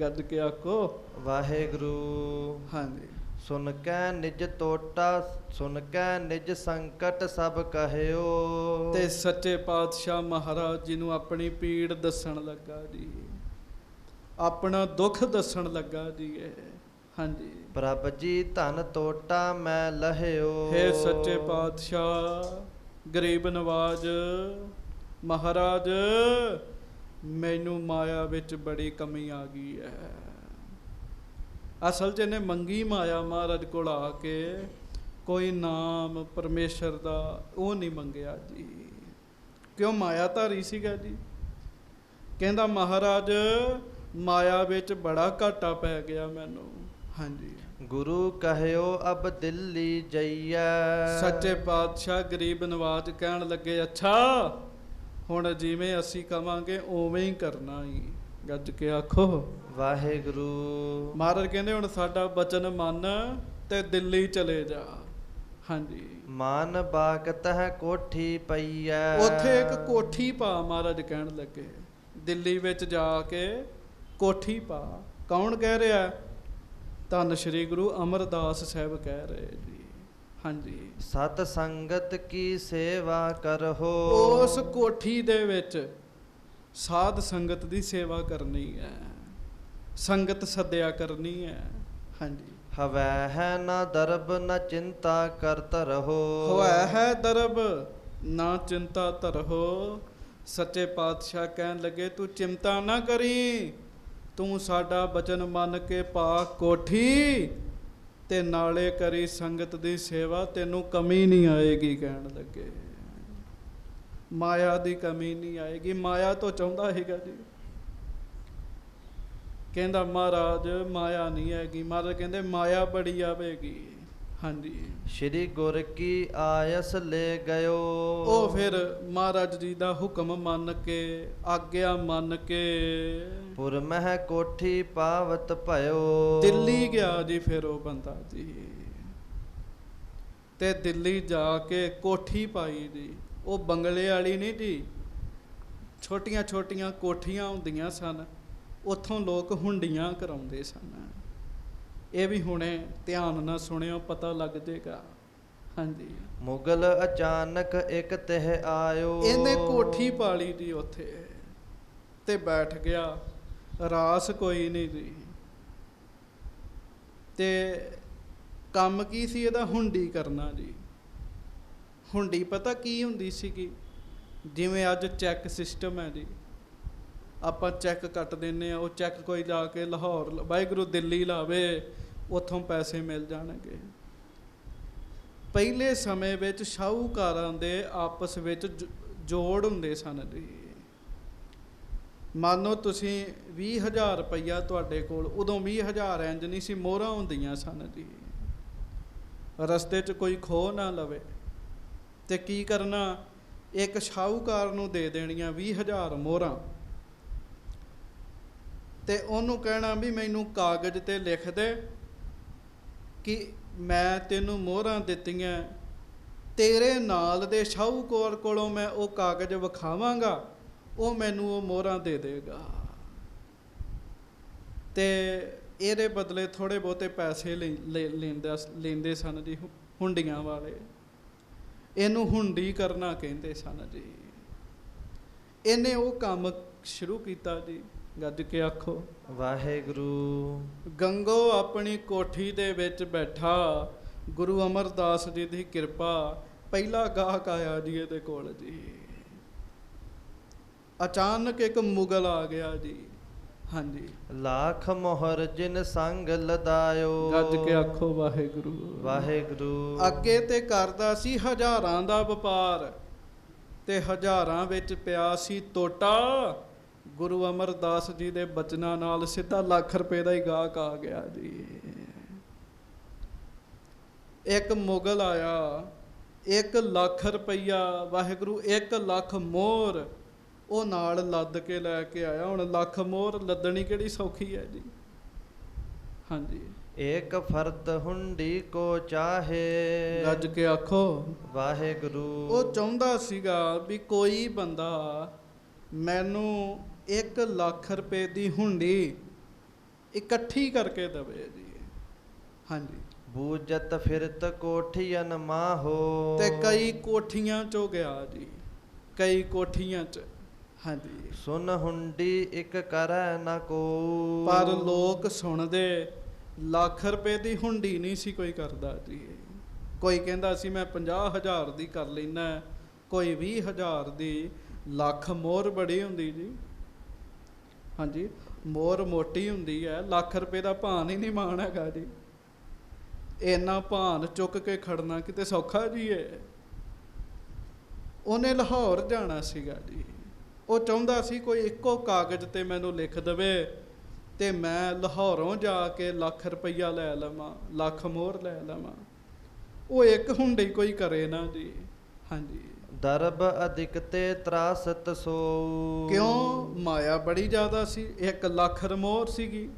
ਗੱਜ ਕੇ ਆਖੋ ਵਾਹਿਗੁਰੂ। ਹਾਂਜੀ। ਸੁਨ ਕੈ ਨਿਜ ਟੋਟਾ, ਸੁਨ ਕੈ ਨਿਜ ਸੰਕਟ ਸਭ ਕਹਿਓ। ਤੇ ਸੱਚੇ ਪਾਤਸ਼ਾਹ ਮਹਾਰਾਜ ਜੀ ਨੂੰ ਆਪਣੀ ਪੀੜ ਦੱਸਣ ਲੱਗਾ ਜੀ, ਆਪਣਾ ਦੁੱਖ ਦੱਸਣ ਲੱਗਾ ਜੀ। ਹਾਂਜੀ। ਪ੍ਰਭ ਜੀ ਧਨ ਟੋਟਾ ਮੈਂ ਲਹਿਓ। ਹੇ ਸੱਚੇ ਪਾਤਸ਼ਾਹ ਗਰੀਬ ਨਵਾਜ ਮਹਾਰਾਜ, ਮੈਨੂੰ ਮਾਇਆ ਵਿੱਚ ਬੜੀ ਕਮੀ ਆ ਗਈ ਹੈ। ਅਸਲ 'ਚ ਇਹਨੇ ਮੰਗੀ ਮਾਇਆ ਮਹਾਰਾਜ ਕੋਲ ਆ ਕੇ, ਕੋਈ ਨਾਮ ਪਰਮੇਸ਼ਰ ਦਾ ਉਹ ਨਹੀਂ ਮੰਗਿਆ ਜੀ। ਕਿਉਂ? ਮਾਇਆ ਧਾਰੀ ਸੀਗਾ ਜੀ। ਕਹਿੰਦਾ ਮਹਾਰਾਜ ਮਾਇਆ ਵਿੱਚ ਬੜਾ ਘਾਟਾ ਪੈ ਗਿਆ ਮੈਨੂੰ। ਹਾਂਜੀ। ਗੁਰੂ ਕਹਿਓ ਅਬ ਦਿੱਲੀ ਜਈਐ। ਸੱਚੇ ਪਾਤਸ਼ਾਹ ਗਰੀਬ ਨਵਾਜ ਕਹਿਣ ਲੱਗੇ ਅੱਛਾ ਹੁਣ ਜਿਵੇਂ ਅਸੀਂ ਕਵਾਂਗੇ ਉਵੇਂ ਹੀ ਕਰਨਾ ਹੀ। ਗੱਜ ਕੇ ਆਖੋ ਵਾਹਿਗੁਰੂ। ਮਹਾਰਾਜ ਕਹਿੰਦੇ ਹੁਣ ਸਾਡਾ ਬਚਨ ਮੰਨ ਤੇ ਦਿੱਲੀ ਚਲੇ ਜਾ। ਹਾਂਜੀ। ਮਾਨ ਬਾਕਤ ਹੈ ਕੋਠੀ ਪਈਐ। ਉੱਥੇ ਇੱਕ ਕੋਠੀ ਪਾ, ਮਹਾਰਾਜ ਕਹਿਣ ਲੱਗੇ ਦਿੱਲੀ ਵਿੱਚ ਜਾ ਕੇ ਕੋਠੀ ਪਾ। ਕੌਣ ਕਹਿ ਰਿਹਾ? ਧੰਨ ਸ਼੍ਰੀ ਗੁਰੂ ਅਮਰਦਾਸ ਸਾਹਿਬ ਕਹਿ ਰਹੇ ਜੀ। ਹਾਂਜੀ। ਸਤ ਸੰਗਤ ਕੀ ਸੇਵਾ ਕਰਹੁ। ਉਸ ਕੋਠੀ ਦੇ ਵਿੱਚ ਸਾਧ ਸੰਗਤ ਦੀ ਸੇਵਾ ਕਰਨੀ ਹੈ, ਸੰਗਤ ਸੱਦਿਆ ਕਰਨੀ ਹੈ। ਹਾਂਜੀ। ਹਵੈ ਹੈ ਨਾ ਦਰਬ ਨਾ ਚਿੰਤਾ ਕਰਤ ਰਹੋ। ਹੋਇਆ ਹੈ ਦਰਬ ਨਾ ਚਿੰਤਾ ਧਰੋ। ਸੱਚੇ ਪਾਤਸ਼ਾਹ ਕਹਿਣ ਲੱਗੇ ਤੂੰ ਚਿੰਤਾ ਨਾ ਕਰੀ, ਤੂੰ ਸਾਡਾ ਬਚਨ ਮੰਨ ਕੇ ਪਾ ਕੋਠੀ ਤੇ ਨਾਲੇ ਕਰੀ ਸੰਗਤ ਦੀ ਸੇਵਾ, ਤੈਨੂੰ ਕਮੀ ਨਹੀਂ ਆਏਗੀ। ਕਹਿਣ ਲੱਗੇ ਮਾਇਆ ਦੀ ਕਮੀ ਨਹੀਂ ਆਏਗੀ। ਮਾਇਆ ਤੋਂ ਚਾਹੁੰਦਾ ਹੈਗਾ ਜੀ। ਕਹਿੰਦਾ ਮਹਾਰਾਜ ਮਾਇਆ ਨਹੀਂ ਹੈਗੀ। ਮਹਾਰਾਜ ਕਹਿੰਦੇ ਮਾਇਆ ਬੜੀ ਆਵੇਗੀ। ਹਾਂਜੀ। ਸ਼੍ਰੀ ਗੁਰ ਕੀ ਆਇਸ ਲੈ ਗਇਓ। ਉਹ ਫਿਰ ਮਹਾਰਾਜ ਜੀ ਦਾ ਹੁਕਮ ਮੰਨ ਕੇ, ਆਗਿਆ ਮੰਨ ਕੇ ਪੁਰ ਮਹਿ ਕੋਠੀ ਪਾਵਤ ਭਇਓ। ਦਿੱਲੀ ਗਿਆ ਜੀ। ਫਿਰ ਉਹ ਬੰਦਾ ਜੀ ਤੇ ਦਿੱਲੀ ਜਾ ਕੇ ਕੋਠੀ ਪਾਈ ਜੀ। ਉਹ ਬੰਗਲੇ ਵਾਲੀ ਨਹੀਂ ਜੀ, ਛੋਟੀਆਂ ਛੋਟੀਆਂ ਕੋਠੀਆਂ ਹੁੰਦੀਆਂ ਸਨ, ਉੱਥੋਂ ਲੋਕ ਹੁੰਡੀਆਂ ਕਰਾਉਂਦੇ ਸਨ। ਇਹ ਵੀ ਹੁਣੇ ਧਿਆਨ ਨਾਲ ਸੁਣਿਓ, ਪਤਾ ਲੱਗ ਜਾਏਗਾ। ਹਾਂਜੀ। ਮੁਗਲ ਅਚਾਨਕ ਇੱਕ ਤਿਹ ਆਇਓ। ਇਹਨੇ ਕੋਠੀ ਪਾਲੀ ਜੀ ਉੱਥੇ ਤੇ ਬੈਠ ਗਿਆ। ਰਾਸ ਕੋਈ ਨਹੀਂ ਜੀ। ਤੇ ਕੰਮ ਕੀ ਸੀ ਇਹਦਾ? ਹੁੰਡੀ ਕਰਨਾ ਜੀ। ਹੁੰਡੀ ਪਤਾ ਕੀ ਹੁੰਦੀ ਸੀਗੀ? ਜਿਵੇਂ ਅੱਜ ਚੈੱਕ ਸਿਸਟਮ ਹੈ ਜੀ, ਆਪਾਂ ਚੈੱਕ ਕੱਟ ਦਿੰਨੇ ਆ, ਉਹ ਚੈੱਕ ਕੋਈ ਜਾ ਕੇ ਲਾਹੌਰ ਵਾਹਿਗੁਰੂ ਦਿੱਲੀ ਲਾਵੇ, ਉੱਥੋਂ ਪੈਸੇ ਮਿਲ ਜਾਣਗੇ। ਪਹਿਲੇ ਸਮੇਂ ਵਿੱਚ ਸ਼ਾਹੂਕਾਰਾਂ ਦੇ ਆਪਸ ਵਿੱਚ ਜੋੜ ਹੁੰਦੇ ਸਨ ਜੀ। ਮੰਨ ਲਓ ਤੁਸੀਂ 20,000 ਰੁਪਈਆ ਤੁਹਾਡੇ ਕੋਲ, ਉਦੋਂ 20,000 ਇੰਜ ਨਹੀਂ ਸੀ, ਮੋਹਰਾਂ ਹੁੰਦੀਆਂ ਸਨ ਜੀ। ਰਸਤੇ 'ਚ ਕੋਈ ਖੋਹ ਨਾ ਲਵੇ ਤੇ ਕੀ ਕਰਨਾ, ਇੱਕ ਸ਼ਾਹੂਕਾਰ ਨੂੰ ਦੇ ਦੇਣੀਆਂ 20,000 ਮੋਹਰਾਂ, ਤੇ ਉਹਨੂੰ ਕਹਿਣਾ ਵੀ ਮੈਨੂੰ ਕਾਗਜ਼ ਤੇ ਲਿਖ ਦੇ ਕਿ ਮੈਂ ਤੈਨੂੰ ਮੋਹਰਾਂ ਦਿੱਤੀਆਂ, ਤੇਰੇ ਨਾਲ ਦੇ ਸ਼ਾਹੂਕਾਰ ਕੋਲੋਂ ਮੈਂ ਉਹ ਕਾਗਜ਼ ਵਿਖਾਵਾਂਗਾ, ਉਹ ਮੈਨੂੰ ਉਹ ਮੋਹਰਾਂ ਦੇ ਦੇਗਾ, ਤੇ ਇਹਦੇ ਬਦਲੇ ਥੋੜ੍ਹੇ ਬਹੁਤੇ ਪੈਸੇ ਲੈਂਦੇ ਸਨ ਜੀ ਹੁੰਡੀਆਂ ਵਾਲੇ। ਇਹਨੂੰ ਹੁੰਡੀ ਕਰਨਾ ਕਹਿੰਦੇ ਸਨ ਜੀ। ਇਹਨੇ ਉਹ ਕੰਮ ਸ਼ੁਰੂ ਕੀਤਾ ਜੀ। ਗੱਜ ਕੇ ਆਖੋ ਵਾਹਿਗੁਰੂ। ਗੰਗੋ ਆਪਣੀ ਕੋਠੀ ਦੇ ਵਿੱਚ ਬੈਠਾ, ਗੁਰੂ ਅਮਰਦਾਸ ਜੀ ਦੀ ਕਿਰਪਾ, ਪਹਿਲਾ ਗਾਹਕ ਆਇਆ ਜੀ ਇਹਦੇ ਕੋਲ ਜੀ। ਅਚਾਨਕ ਇੱਕ ਮੁਗਲ ਆ ਗਿਆ ਜੀ। ਹਾਂਜੀ, ਲੱਖ ਮੋਹਰ ਜਿਨ ਸੰਗ ਲਦਾਇਓ। ਗੱਜ ਕੇ ਆਖੋ ਵਾਹਿਗੁਰੂ। ਵਾਹਿਗੁਰੂ। ਅੱਗੇ ਤੇ ਕਰਦਾ ਸੀ ਹਜ਼ਾਰਾਂ ਦਾ ਵਪਾਰ, ਤੇ ਹਜ਼ਾਰਾਂ ਵਿੱਚ ਪਿਆ ਸੀ ਟੋਟਾ। ਗੁਰੂ ਅਮਰਦਾਸ ਜੀ ਦੇ ਬਚਨਾਂ ਨਾਲ ਸਿੱਧਾ ਲੱਖ ਰੁਪਏ ਦਾ ਹੀ ਗਾਹਕ ਆ ਗਿਆ ਜੀ। ਇੱਕ ਮੁਗਲ ਆਇਆ, 1 ਲੱਖ ਰੁਪਈਆ, ਵਾਹਿਗੁਰੂ 1 ਲੱਖ ਮੋਹਰ ਉਹ ਨਾਲ ਲੱਦ ਕੇ ਲੈ ਕੇ ਆਇਆ। ਹੁਣ ਲੱਖ ਮੋਹਰ ਲੱਦਣੀ ਕਿਹੜੀ ਸੌਖੀ ਹੈ ਜੀ। ਹਾਂਜੀ, ਏਕ ਫਰਦ ਹੁੰਡੀ ਕੋ ਚਾਹੇ। ਗੱਜ ਕੇ ਆਖੋ ਵਾਹਿਗੁਰੂ। ਉਹ ਚਾਹੁੰਦਾ ਸੀਗਾ ਵੀ ਕੋਈ ਬੰਦਾ ਮੈਨੂੰ 1 ਲੱਖ ਰੁਪਏ ਦੀ ਹੁੰਡੀ ਇਕੱਠੀ ਕਰਕੇ ਦੇਵੇ ਜੀ। ਹਾਂਜੀ, ਬੂਜਤ ਫਿਰਤ ਕੋਠੀਅਨ ਮਾਹੋ। ਤੇ ਕਈ ਕੋਠੀਆਂ ਚੋਂ ਗਿਆ ਜੀ, ਕਈ ਕੋਠੀਆਂ 'ਚ। ਹਾਂਜੀ, ਸੁਨ ਹੁੰਡੀ ਇੱਕ ਕਰੈ ਨਾ ਕੋ। ਪਰ ਲੋਕ ਸੁਣਦੇ, ਲੱਖ ਰੁਪਏ ਦੀ ਹੁੰਡੀ ਨਹੀਂ ਸੀ ਕੋਈ ਕਰਦਾ ਜੀ। ਕੋਈ ਕਹਿੰਦਾ ਸੀ ਮੈਂ 50,000 ਦੀ ਕਰ ਲੈਣਾ, ਕੋਈ 20,000 ਦੀ। ਲੱਖ ਮੋਹਰ ਬੜੀ ਹੁੰਦੀ ਜੀ। ਹਾਂਜੀ, ਮੋਹਰ ਮੋਟੀ ਹੁੰਦੀ ਹੈ, ਲੱਖ ਰੁਪਏ ਦਾ ਭਾਨ ਹੀ ਨਹੀਂ ਮਾਣ ਹੈਗਾ ਜੀ। ਇੰਨਾ ਭਾਨ ਚੁੱਕ ਕੇ ਖੜਨਾ ਕਿਤੇ ਸੌਖਾ ਜੀ ਹੈ। ਉਹਨੇ ਲਾਹੌਰ ਜਾਣਾ ਸੀਗਾ ਜੀ। ਉਹ ਚਾਹੁੰਦਾ ਸੀ ਕੋਈ ਇੱਕੋ ਕਾਗਜ਼ ਤੇ ਮੈਨੂੰ ਲਿਖ ਦੇਵੇ ਤੇ ਮੈਂ ਲਾਹੌਰੋਂ ਜਾ ਕੇ ਲੱਖ ਰੁਪਈਆ ਲੈ ਲਵਾਂ, ਲੱਖ ਮੋਹਰ ਲੈ ਲਵਾਂ। ਉਹ ਇੱਕ ਹੁੰਡੀ ਕੋਈ ਕਰੇ ਨਾ ਜੀ। ਹਾਂਜੀ, ਦਰਬ ਅਧਿਕ ਤੇ ਤਰਾਸਤ ਸੋ। ਕਿਉਂ? ਮਾਇਆ ਬੜੀ ਜ਼ਿਆਦਾ ਸੀ। 1 ਲੱਖ ਮੋਹਰ ਸੀਗੀ,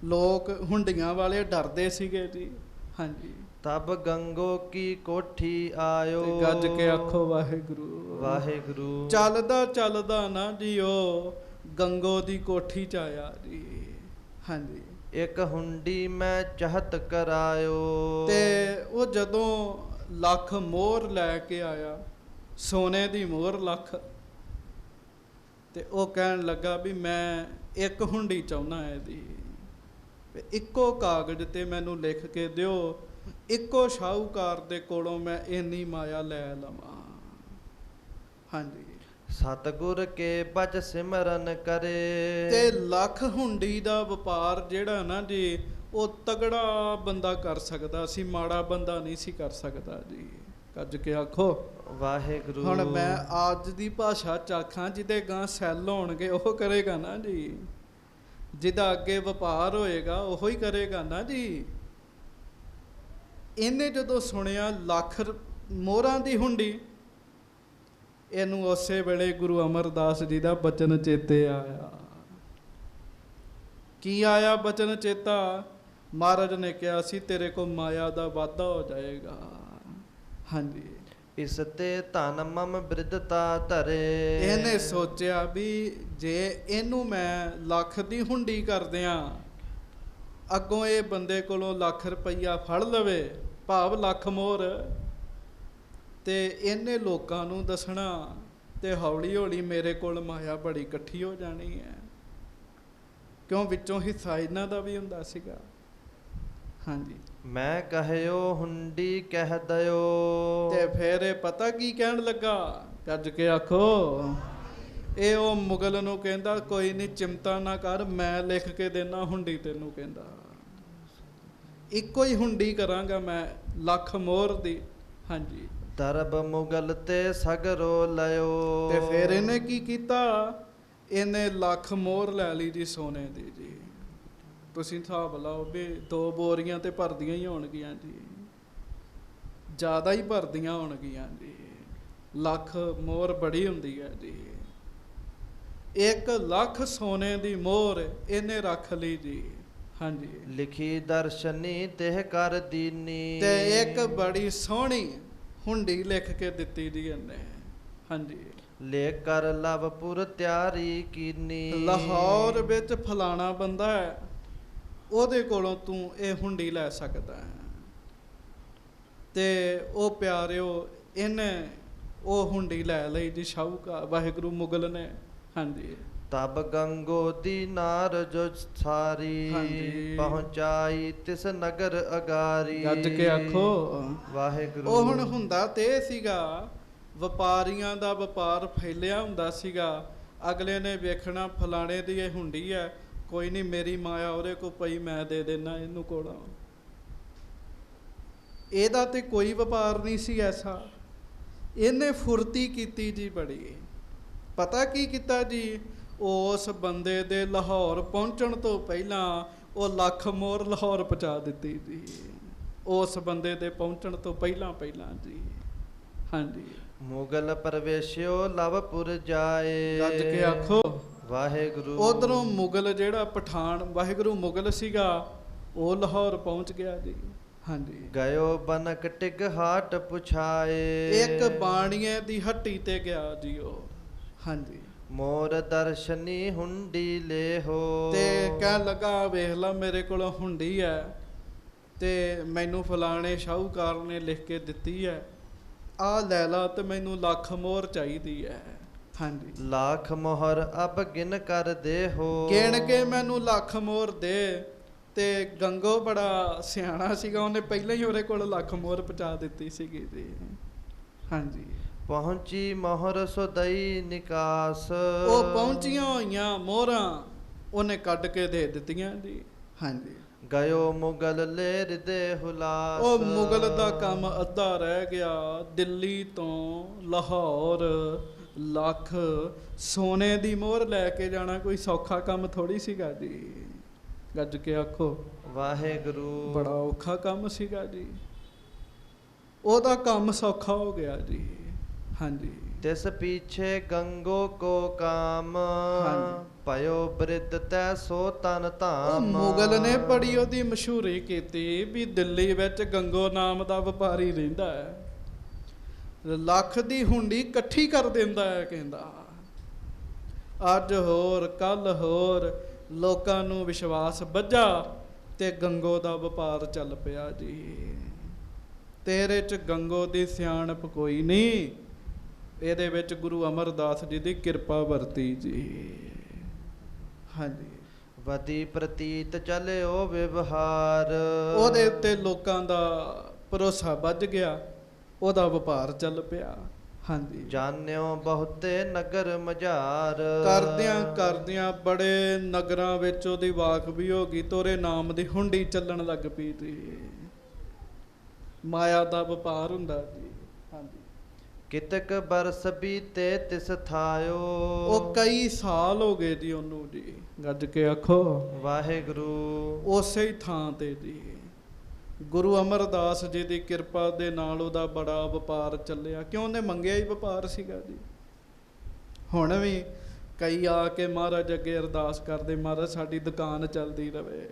ਲੋਕ ਹੁੰਡੀਆਂ ਵਾਲੇ ਡਰਦੇ ਸੀਗੇ ਜੀ। ਹਾਂਜੀ, ਤਬ ਗੰਗੋ ਕੀ ਕੋਠੀ ਆਇਓ। ਤੇ ਗੱਜ ਕੇ ਆਖੋ ਵਾਹਿਗੁਰੂ। ਵਾਹਿਗੁਰੂ। ਚੱਲਦਾ ਚੱਲਦਾ ਨਾ ਜੀ ਉਹ ਗੰਗੋ ਦੀ ਕੋਠੀ 'ਚ ਆਇਆ ਜੀ। ਹਾਂਜੀ, ਇੱਕ ਹੁੰਡੀ ਮੈਂ ਚਾਹਤ ਕਰਾਇਓ। ਤੇ ਉਹ ਜਦੋਂ ਲੱਖ ਮੋਹਰ ਲੈ ਕੇ ਆਇਆ, ਸੋਨੇ ਦੀ ਮੋਹਰ ਲੱਖ, ਤੇ ਉਹ ਕਹਿਣ ਲੱਗਾ ਵੀ ਮੈਂ ਇੱਕ ਹੁੰਡੀ ਚਾਹੁੰਦਾ ਇਹਦੀ, ਇੱਕੋ ਕਾਗਜ਼ ਤੇ ਮੈਨੂੰ ਲਿਖ ਕੇ ਦਿਓ, ਇੱਕੋ ਸ਼ਾਹੂਕਾਰ ਦੇ ਕੋਲੋਂ ਮੈਂ ਇੰਨੀ ਮਾਇਆ ਲੈ ਲਵਾਂ। ਹਾਂਜੀ, ਸਤਿਗੁਰ ਕੇ ਬਚ ਸਿਮਰਨ ਕਰੇ। ਤੇ ਲੱਖ ਹੁੰਡੀ ਦਾ ਵਪਾਰ ਜਿਹੜਾ ਨਾ ਜੀ, ਉਹ ਤਗੜਾ ਬੰਦਾ ਕਰ ਸਕਦਾ ਸੀ, ਮਾੜਾ ਬੰਦਾ ਨਹੀਂ ਸੀ ਕਰ ਸਕਦਾ ਜੀ। ਕੱਜ ਕੇ ਆਖੋ ਵਾਹਿਗੁਰੂ। ਹੁਣ ਮੈਂ ਅੱਜ ਦੀ ਭਾਸ਼ਾ ਚਾਖਾਂ, ਜਿਹਦੇ ਗਾਂ ਸੈੱਲ ਹੋਣਗੇ ਉਹ ਕਰੇਗਾ ਨਾ ਜੀ। ਜਿਹਦਾ ਅੱਗੇ ਵਪਾਰ ਹੋਏਗਾ ਉਹੋ ਹੀ ਕਰੇਗਾ ਨਾ ਜੀ। ਇਹਨੇ ਜਦੋਂ ਸੁਣਿਆ ਲੱਖ ਮੋਹਰਾਂ ਦੀ ਹੁੰਡੀ, ਇਹਨੂੰ ਉਸੇ ਵੇਲੇ ਗੁਰੂ ਅਮਰਦਾਸ ਜੀ ਦਾ ਬਚਨ ਚੇਤੇ ਆਇਆ। ਕੀ ਆਇਆ ਬਚਨ ਚੇਤਾ? ਮਹਾਰਾਜ ਨੇ ਕਿਹਾ ਸੀ ਤੇਰੇ ਕੋਲ ਮਾਇਆ ਦਾ ਵਾਧਾ ਹੋ ਜਾਏਗਾ। ਹਾਂਜੀ, ਇਸ ਤੇ ਧਨ ਮਮ ਬਿਰਧਤਾ ਧਰੇ। ਇਹਨੇ ਸੋਚਿਆ ਵੀ ਜੇ ਇਹਨੂੰ ਮੈਂ ਲੱਖ ਦੀ ਹੁੰਡੀ ਕਰ ਦਿਆਂ, ਅੱਗੋਂ ਇਹ ਬੰਦੇ ਕੋਲੋਂ ਲੱਖ ਰੁਪਈਆ ਫੜ ਲਵੇ, ਭਾਵ ਲੱਖ ਮੋਹਰ, ਤੇ ਇਹਨੇ ਲੋਕਾਂ ਨੂੰ ਦੱਸਣਾ, ਤੇ ਹੌਲੀ ਹੌਲੀ ਮੇਰੇ ਕੋਲ ਮਾਇਆ ਬੜੀ ਇਕੱਠੀ ਹੋ ਜਾਣੀ ਹੈ। ਕਿਉਂ? ਵਿੱਚੋਂ ਹਿੱਸਾ ਇਹਨਾਂ ਦਾ ਵੀ ਹੁੰਦਾ ਸੀਗਾ। ਹਾਂਜੀ, ਮੈਂ ਕਹਿਓ ਹੁੰਡੀ ਕਹਿ ਦਿਓ। ਤੇ ਫਿਰ ਇਹ ਪਤਾ ਕੀ ਕਹਿਣ ਲੱਗਾ? ਗੱਜ ਕੇ ਆਖੋ ਇਹ ਉਹ ਮੁਗਲ ਨੂੰ ਕਹਿੰਦਾ ਕੋਈ ਨਹੀਂ ਚਿੰਤਾ ਨਾ ਕਰ, ਮੈਂ ਲਿਖ ਕੇ ਦੇਣਾ ਹੁੰਡੀ ਤੈਨੂੰ। ਕਹਿੰਦਾ ਇੱਕੋ ਹੀ ਹੁੰਡੀ ਕਰਾਂਗਾ ਮੈਂ, ਲੱਖ ਮੋਹਰ ਦੀ। ਹਾਂਜੀ। ਦਰਬ ਮੁਗਲ ਤੇ ਸਗਰੋ ਲਿਓ। ਤੇ ਫਿਰ ਇਹਨੇ ਕੀ ਕੀਤਾ, ਇਹਨੇ ਲੱਖ ਮੋਹਰ ਲੈ ਲਈ ਜੀ ਸੋਨੇ ਦੀ ਜੀ। ਤੁਸੀਂ ਹਿਸਾਬ ਲਾਓ ਵੀ 2 ਬੋਰੀਆਂ ਤੇ ਭਰਦੀਆਂ ਹੀ ਹੋਣਗੀਆਂ ਜੀ, ਜ਼ਿਆਦਾ ਹੀ ਭਰਦੀਆਂ ਹੋਣਗੀਆਂ ਜੀ। ਲੱਖ ਮੋਹਰ ਬੜੀ ਹੁੰਦੀ ਹੈ ਜੀ। 1 ਲੱਖ ਸੋਨੇ ਦੀ ਮੋਹਰ ਇਹਨੇ ਰੱਖ ਲਈ ਜੀ। ਹਾਂਜੀ। ਲਿਖੀ ਦਰਸ਼ਨੀ ਤਿਹ ਕਰ ਦੀਨੀ। ਤੇ ਇੱਕ ਬੜੀ ਸੋਹਣੀ ਹੁੰਡੀ ਲਿਖ ਕੇ ਦਿੱਤੀ ਜੀ ਇਹਨੇ। ਹਾਂਜੀ। ਲੈ ਕਰ ਲਵਪੁਰ ਤਿਆਰੀ ਕੀਨੀ। ਲਾਹੌਰ ਵਿੱਚ ਫਲਾਣਾ ਬੰਦਾ ਹੈ, ਉਹਦੇ ਕੋਲੋਂ ਤੂੰ ਇਹ ਹੁੰਡੀ ਲੈ ਸਕਦਾ ਹੈ। ਤੇ ਉਹ ਪਿਆਰਿਓ ਇਹਨੇ ਉਹ ਹੁੰਡੀ ਲੈ ਲਈ ਜੀ ਸ਼ਾਹੂਕਾਰ ਵਾਹਿਗੁਰੂ ਮੁਗਲ ਨੇ। ਹਾਂਜੀ। ਤਬ ਗੰਗੋ ਦੀ ਨਾਰ ਜੋ ਸਾਰੀ। ਹਾਂਜੀ। ਪਹੁੰਚਾਈ ਤਿਸ ਨਗਰ ਅਗਾਰੀ। ਗੱਜ ਕੇ ਆਖੋ ਵਾਹਿਗੁਰੂ। ਉਹ ਹੁਣ ਹੁੰਦਾ ਤੇ ਇਹ ਸੀਗਾ, ਵਪਾਰੀਆਂ ਦਾ ਵਪਾਰ ਫੈਲਿਆ ਹੁੰਦਾ ਸੀਗਾ। ਅਗਲੇ ਨੇ ਵੇਖਣਾ ਫਲਾਣੇ ਦੀ ਇਹ ਹੁੰਡੀ ਹੈ, ਕੋਈ ਨਹੀਂ ਮੇਰੀ ਮਾਇਆ ਉਹਦੇ ਕੋਲ ਪਈ, ਮੈਂ ਦੇ ਦੇਣਾ ਇਹਨੂੰ ਕੋਲੋਂ। ਇਹਦਾ ਤੇ ਕੋਈ ਵਪਾਰ ਨਹੀਂ ਸੀ ਐਸਾ। ਇਹਨੇ ਫੁਰਤੀ ਕੀਤੀ ਜੀ ਬੜੀ। ਪਤਾ ਕੀ ਕੀਤਾ ਜੀ, ਉਸ ਬੰਦੇ ਦੇ ਲਾਹੌਰ ਪਹੁੰਚਣ ਤੋਂ ਪਹਿਲਾਂ ਉਹ ਲੱਖ ਮੋਹਰ ਲਾਹੌਰ ਪਹੁੰਚਾ ਦਿੱਤੀ ਜੀ। ਉਸ ਬੰਦੇ ਦੇ ਪਹੁੰਚਣ ਤੋਂ ਪਹਿਲਾਂ ਜੀ। ਹਾਂਜੀ। ਮੁਗਲ ਪ੍ਰਵੇਸ਼ਿਓ ਲਵਪੁਰ ਜਾਏ। ਗੱਜ ਕੇ ਆਖੋ ਵਾਹਿਗੁਰੂ। ਉਧਰੋਂ ਮੁਗਲ ਜਿਹੜਾ ਪਠਾਨ ਵਾਹਿਗੁਰੂ ਮੁਗਲ ਸੀਗਾ, ਉਹ ਲਾਹੌਰ ਪਹੁੰਚ ਗਿਆ ਜੀ। ਹਾਂਜੀ। ਗਇਓ ਬਨਕ ਟਿਕ ਹਾਟ ਪੁਛਾਏ। ਇੱਕ ਬਾਣੀਏ ਦੀ ਹੱਟੀ ਤੇ ਗਿਆ ਜੀ ਉਹ। ਹਾਂਜੀ। ਮੋਰ ਦਰਸ਼ਨੀ ਹੁੰਡੀ ਲੇਹੋ। ਤੇ ਕਹਿਣ ਲੱਗਾ ਵੇਖ ਲਾ ਮੇਰੇ ਕੋਲ ਹੁੰਡੀ ਹੈ ਤੇ ਮੈਨੂੰ ਫਲਾਣੇ ਸ਼ਾਹੂਕਾਰ ਨੇ ਲਿਖ ਕੇ ਦਿੱਤੀ ਹੈ, ਆ ਲੈ ਲਾ ਤੇ ਮੈਨੂੰ ਲੱਖ ਮੋਹਰ ਚਾਹੀਦੀ ਹੈ। ਹਾਂਜੀ। ਲੱਖ ਮੋਹਰ ਅਬ ਗਿਨ ਕਰ ਦੇਹੋ। ਗਿਣ ਕੇ ਮੈਨੂੰ ਲੱਖ ਮੋਹਰ ਦੇ। ਤੇ ਗੰਗੋ ਬੜਾ ਸਿਆਣਾ ਸੀਗਾ, ਉਹਨੇ ਪਹਿਲਾਂ ਹੀ ਉਹਦੇ ਕੋਲ ਲੱਖ ਮੋਹਰ ਪਹੁੰਚਾ ਦਿੱਤੀ ਸੀਗੀ ਜੀ। ਹਾਂਜੀ। ਪਹੁੰਚੀ ਮੋਹਰ ਸੁਦਈ ਨਿਕਾਸ। ਉਹ ਪਹੁੰਚੀਆਂ ਹੋਈਆਂ ਮੋਹਰਾਂ ਉਹਨੇ ਕੱਢ ਕੇ ਦੇ ਦਿੱਤੀਆਂ ਜੀ। ਹਾਂਜੀ। ਗਇਓ ਮੁਗਲ ਲੈ ਹਿਰਦੇ ਹੁਲਾਸ। ਉਹ ਮੁਗਲ ਦਾ ਕੰਮ ਅੱਧਾ ਰਹਿ ਗਿਆ। ਦਿੱਲੀ ਤੋਂ ਲਾਹੌਰ ਲੱਖ ਸੋਨੇ ਦੀ ਮੋਹਰ ਲੈ ਕੇ ਜਾਣਾ ਕੋਈ ਸੌਖਾ ਕੰਮ ਥੋੜੀ ਸੀਗਾ ਜੀ। ਗੱਜ ਕੇ ਆਖੋ ਵਾਹਿਗੁਰੂ। ਬੜਾ ਔਖਾ ਕੰਮ ਸੀਗਾ ਜੀ। ਉਹਦਾ ਕੰਮ ਸੌਖਾ ਹੋ ਗਿਆ ਜੀ। ਹਾਂਜੀ। ਤਿਸ ਪੀਛੇ ਗੰਗੋ ਕੋ ਕਾਮ। ਹਾਂਜੀ। ਪਇਓ ਬ੍ਰਿਧ ਤੈ ਸੋ ਤਨ ਉਹ ਧਾਮ। ਮੁਗਲ ਨੇ ਬੜੀ ਉਹਦੀ ਮਸ਼ਹੂਰੀ ਕੀਤੀ ਵੀ ਦਿੱਲੀ ਵਿੱਚ ਗੰਗੋ ਨਾਮ ਦਾ ਵਪਾਰੀ ਰਹਿੰਦਾ ਹੈ, ਲੱਖ ਦੀ ਹੁੰਡੀ ਇਕੱਠੀ ਕਰ ਦਿੰਦਾ ਹੈ। ਕਹਿੰਦਾ ਅੱਜ ਹੋਰ ਕੱਲ ਹੋਰ ਲੋਕਾਂ ਨੂੰ ਵਿਸ਼ਵਾਸ ਬੱਝਾ ਤੇ ਗੰਗੋ ਦਾ ਵਪਾਰ ਚੱਲ ਪਿਆ ਜੀ। ਤੇਰੇ ਚ ਗੰਗੋ ਦੀ ਸਿਆਣਪ ਕੋਈ ਨਹੀਂ, ਇਹਦੇ ਵਿੱਚ ਗੁਰੂ ਅਮਰਦਾਸ ਜੀ ਦੀ ਕਿਰਪਾ ਵਰਤੀ ਜੀ। ਹਾਂਜੀ। ਵਦੀ ਪ੍ਰਤੀਤ ਚਲਿਓ ਵਿਵਹਾਰ। ਉਹਦੇ ਉੱਤੇ ਲੋਕਾਂ ਦਾ ਭਰੋਸਾ ਵੱਜ ਗਿਆ, ਉਹਦਾ ਵਪਾਰ ਚੱਲ ਪਿਆ। ਹਾਂਜੀ। ਜਾਣਿਓ ਬਹੁਤੇ ਨਗਰ ਮਝਾਰ। ਕਰਦਿਆਂ ਬੜੇ ਨਗਰਾਂ ਵਿੱਚ ਉਹਦੀ ਵਾਕ ਵੀ ਹੋ ਗਈ, ਤੋਰੇ ਨਾਮ ਦੀ ਹੁੰਡੀ ਚੱਲਣ ਲੱਗ ਪਈ ਜੀ। ਮਾਇਆ ਦਾ ਵਪਾਰ ਹੁੰਦਾ ਜੀ। ਹਾਂਜੀ। ਕਿਤਕ ਬਰਸ ਬੀਤੇ ਤਿਸ ਥਾਇਓ। ਉਹ ਕਈ ਸਾਲ ਹੋ ਗਏ ਜੀ ਉਹਨੂੰ ਜੀ। ਗੱਜ ਕੇ ਆਖੋ ਵਾਹਿਗੁਰੂ। ਉਸੇ ਹੀ ਥਾਂ ਤੇ ਜੀ ਗੁਰੂ ਅਮਰਦਾਸ ਜੀ ਦੀ ਕਿਰਪਾ ਦੇ ਨਾਲ ਉਹਦਾ ਬੜਾ ਵਪਾਰ ਚੱਲਿਆ, ਕਿਉਂ ਉਹਨੇ ਮੰਗਿਆ ਹੀ ਵਪਾਰ ਸੀਗਾ ਜੀ। ਹੁਣ ਵੀ ਕਈ ਆ ਕੇ ਮਹਾਰਾਜ ਅੱਗੇ ਅਰਦਾਸ ਕਰਦੇ, ਮਹਾਰਾਜ ਸਾਡੀ ਦੁਕਾਨ ਚੱਲਦੀ ਰਵੇ।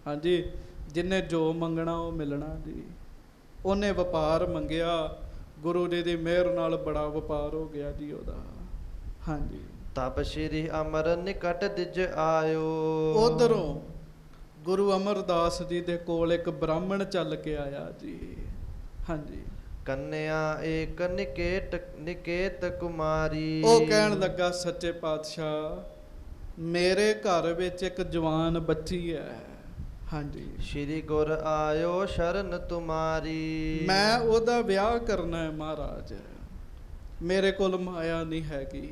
ਹਾਂਜੀ। ਜਿਹਨੇ ਜੋ ਮੰਗਣਾ ਉਹ ਮਿਲਣਾ ਜੀ। ਉਹਨੇ ਵਪਾਰ ਮੰਗਿਆ, ਗੁਰੂ ਜੀ ਦੀ ਮਿਹਰ ਨਾਲ ਬੜਾ ਵਪਾਰ ਹੋ ਗਿਆ ਜੀ ਉਹਦਾ। ਹਾਂਜੀ। ਤਬ ਸ਼੍ਰੀ ਅਮਰ ਨਿਕਟ ਦਿਜ ਆਇਓ। ਉਧਰੋਂ ਗੁਰੂ ਅਮਰਦਾਸ ਜੀ ਦੇ ਕੋਲ ਇੱਕ ਬ੍ਰਾਹਮਣ ਚੱਲ ਕੇ ਆਇਆ ਜੀ। ਹਾਂਜੀ। ਕੰਨਿਆ ਏਕ ਨਿਕੇਤ ਕੁਮਾਰੀ। ਉਹ ਕਹਿਣ ਲੱਗਾ ਸੱਚੇ ਪਾਤਸ਼ਾਹ ਮੇਰੇ ਘਰ ਵਿੱਚ ਇੱਕ ਜਵਾਨ ਬੱਚੀ ਹੈ। ਹਾਂਜੀ। ਸ਼੍ਰੀ ਗੁਰ ਆਇਓ ਸ਼ਰਨ ਤੁਮਾਰੀ। ਮੈਂ ਉਹਦਾ ਵਿਆਹ ਕਰਨਾ ਹੈ ਮਹਾਰਾਜ, ਮੇਰੇ ਕੋਲ ਮਾਇਆ ਨਹੀਂ ਹੈਗੀ।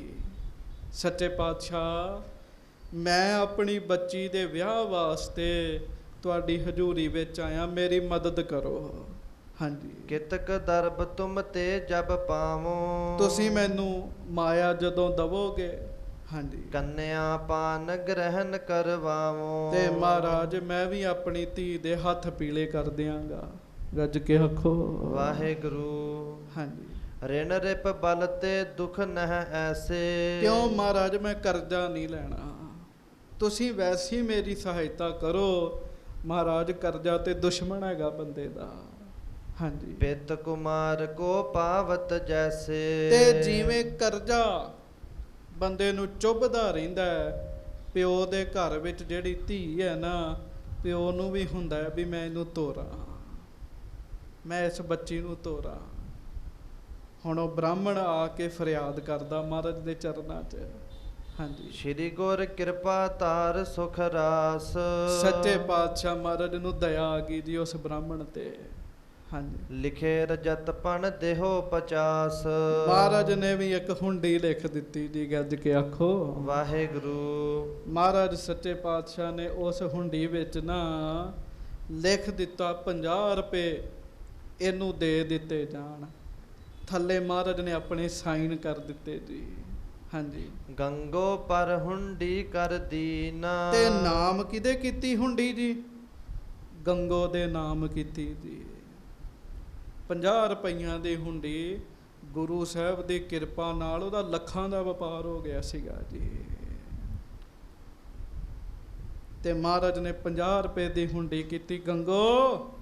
ਸੱਚੇ ਪਾਤਸ਼ਾਹ ਮੈਂ ਆਪਣੀ ਬੱਚੀ ਦੇ ਵਿਆਹ ਵਾਸਤੇ ਤੁਹਾਡੀ ਹਜ਼ੂਰੀ ਵਿੱਚ ਆਇਆ, ਮੇਰੀ ਮਦਦ ਕਰੋ। ਹਾਂਜੀ, ਕਿਤਕ ਦਰਬ ਤੁਮ ਤੇ ਜਬ ਪਾਵੋ, ਤੁਸੀਂ ਮੈਨੂੰ ਮਾਇਆ ਜਦੋਂ ਦਵੋਗੇ, ਹਾਂਜੀ, ਕੰਨਿਆ ਪਾਨ ਗ੍ਰਹਿਣ ਕਰਵਾਵੋ। ਤੇ ਮਹਾਰਾਜ ਮੈਂ ਵੀ ਆਪਣੀ ਧੀ ਦੇ ਹੱਥ ਪੀਲੇ ਕਰ ਦਿਆਂਗਾ। ਰੱਜ ਕੇ ਆਖੋ ਵਾਹਿਗੁਰੂ। ਹਾਂਜੀ। ਰਿਣ ਰਿਪ ਬਲ ਤੇ ਦੁਖ ਨਹਿ ਐਸੇ, ਕਿਉਂ ਮਹਾਰਾਜ ਮੈਂ ਕਰਜ਼ਾ ਨਹੀਂ ਲੈਣਾ, ਤੁਸੀਂ ਵੈਸੀ ਮੇਰੀ ਸਹਾਇਤਾ ਕਰੋ। ਮਹਾਰਾਜ ਕਰਜ਼ਾ ਤੇ ਦੁਸ਼ਮਣ ਹੈਗਾ ਬੰਦੇ ਦਾ। ਹਾਂਜੀ, ਪਿਤ ਕੁਮਾਰ ਕੋ ਪਾਵਤ ਜੈਸੇ, ਤੇ ਜਿਵੇਂ ਕਰਜ਼ਾ ਬੰਦੇ ਨੂੰ ਚੁੱਭਦਾ ਰਹਿੰਦਾ ਹੈ, ਪਿਓ ਦੇ ਘਰ ਵਿੱਚ ਜਿਹੜੀ ਧੀ ਹੈ ਨਾ, ਪਿਓ ਨੂੰ ਵੀ ਹੁੰਦਾ ਹੈ ਵੀ ਮੈਂ ਇਹਨੂੰ ਤੋਰਾਂ, ਮੈਂ ਇਸ ਬੱਚੀ ਨੂੰ ਤੋਰਾਂ। ਹੁਣ ਉਹ ਬ੍ਰਾਹਮਣ ਆ ਕੇ ਫਰਿਆਦ ਕਰਦਾ ਮਹਾਰਾਜ ਦੇ ਚਰਨਾਂ 'ਚ। ਹਾਂਜੀ, ਸ਼੍ਰੀ ਗੁਰ ਕਿਰਪਾ ਧਾਰ ਸੁਖ ਰਾਸ, ਸੱਚੇ ਪਾਤਸ਼ਾਹ ਮਹਾਰਾਜ ਨੂੰ ਦਇਆ ਆ ਗਈ ਜੀ ਉਸ ਬ੍ਰਾਹਮਣ ਤੇ। ਹਾਂਜੀ, ਲਿਖੇ ਰਜਤ ਪਣ ਦੇਹੋ 50, ਮਹਾਰਾਜ ਨੇ ਵੀ ਇੱਕ ਹੁੰਡੀ ਲਿਖ ਦਿੱਤੀ ਜੀ। ਗੱਜ ਕੇ ਆਖੋ ਵਾਹਿਗੁਰੂ। ਮਹਾਰਾਜ ਸੱਚੇ ਪਾਤਸ਼ਾਹ ਨੇ ਉਸ ਹੁੰਡੀ ਵਿੱਚ ਨਾ ਲਿਖ ਦਿੱਤਾ 50 ਰੁਪਏ ਇਹਨੂੰ ਦੇ ਦਿੱਤੇ ਜਾਣ। ਥੱਲੇ ਮਹਾਰਾਜ ਨੇ ਆਪਣੇ ਸਾਈਨ ਕਰ ਦਿੱਤੇ ਜੀ। ਹਾਂਜੀ, ਗੰਗੋ ਪਰ ਹੁੰਡੀ ਕਰ ਦੀਨਾ, ਤੇ ਨਾਮ ਕਿਹਦੇ ਕੀਤੀ ਹੁੰਡੀ ਜੀ? ਗੰਗੋ ਦੇ ਨਾਮ ਕੀਤੀ ਜੀ। 50 ਰੁਪਈਆਂ ਦੀ ਹੁੰਡੀ, ਗੁਰੂ ਸਾਹਿਬ ਦੀ ਕਿਰਪਾ ਨਾਲ ਉਹਦਾ ਲੱਖਾਂ ਦਾ ਵਪਾਰ ਹੋ ਗਿਆ ਸੀਗਾ ਜੀ। ਤੇ ਮਹਾਰਾਜ ਨੇ 50 ਰੁਪਏ ਦੀ ਹੁੰਡੀ ਕੀਤੀ, ਗੰਗੋ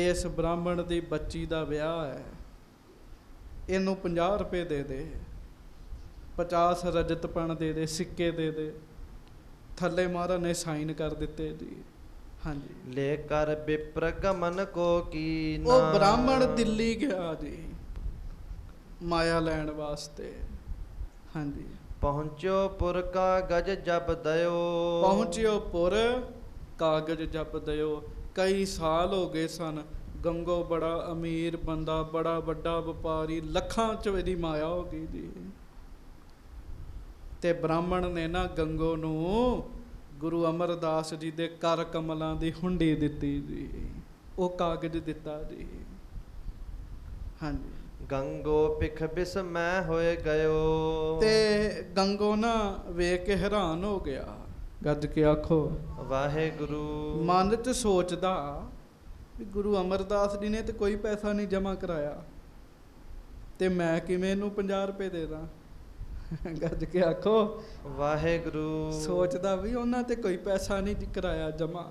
ਇਸ ਬ੍ਰਾਹਮਣ ਦੀ ਬੱਚੀ ਦਾ ਵਿਆਹ ਹੈ, ਇਹਨੂੰ 50 ਰੁਪਏ ਦੇ ਦੇ, 50 ਰਜਤ ਪਣ ਦੇ ਦੇ, ਸਿੱਕੇ ਦੇ ਦੇ। ਥੱਲੇ ਮਹਾਰਾਜ ਨੇ ਸਾਈਨ ਕਰ ਦਿੱਤੇ ਜੀ। ਹਾਂਜੀ, ਲੈ ਕਰ ਵਿਪਰ ਗਮਨ ਕੋ ਕੀਨਾ, ਉਹ ਬ੍ਰਾਹਮਣ ਦਿੱਲੀ ਗਿਆ ਜੀ ਮਾਇਆ ਲੈਣ ਵਾਸਤੇ। ਹਾਂਜੀ, ਪਹੁੰਚਿਓ ਪੁਰ ਕਾਗਜ ਜਬ ਦਇਓ, ਪਹੁੰਚਿਓ ਪੁਰ ਕਾਗਜ ਜਪ ਦਿਓ। ਕਈ ਸਾਲ ਹੋ ਗਏ ਸਨ। ਗੰਗੋ ਬੜਾ ਅਮੀਰ ਬੰਦਾ, ਬੜਾ ਵੱਡਾ ਵਪਾਰੀ, ਲੱਖਾਂ ਚ ਇਹਦੀ ਮਾਇਆ ਹੋ ਗਈ ਜੀ। ਤੇ ਬ੍ਰਾਹਮਣ ਨੇ ਨਾ ਗੰਗੋ ਨੂੰ ਗੁਰੂ ਅਮਰਦਾਸ ਜੀ ਦੇ ਕਰ ਕਮਲਾਂ ਦੀ ਹੁੰਡੀ ਦਿੱਤੀ ਜੀ, ਉਹ ਕਾਗਜ਼ ਦਿੱਤਾ ਜੀ। ਹਾਂਜੀ, ਗੰਗੋ ਪਿਖ ਬਿਸ ਮੈਂ ਹੋਏ ਗਇਓ, ਤੇ ਗੰਗੋ ਨਾ ਵੇਖ ਕੇ ਹੈਰਾਨ ਹੋ ਗਿਆ। ਗੱਜ ਕੇ ਆਖੋ ਵਾਹਿਗੁਰੂ। ਮਨ 'ਚ ਸੋਚਦਾ ਵੀ ਗੁਰੂ ਅਮਰਦਾਸ ਜੀ ਨੇ ਤੇ ਕੋਈ ਪੈਸਾ ਨਹੀਂ ਜਮ੍ਹਾਂ ਕਰਾਇਆ, ਤੇ ਮੈਂ ਕਿਵੇਂ ਇਹਨੂੰ 50 ਰੁਪਏ ਦੇ ਦਾਂ। ਗੱਜ ਕੇ ਆਖੋ ਵਾਹਿਗੁਰੂ। ਸੋਚਦਾ ਵੀ ਉਹਨਾਂ ਤੇ ਕੋਈ ਪੈਸਾ ਨਹੀਂ ਕਰਾਇਆ ਜਮ੍ਹਾਂ।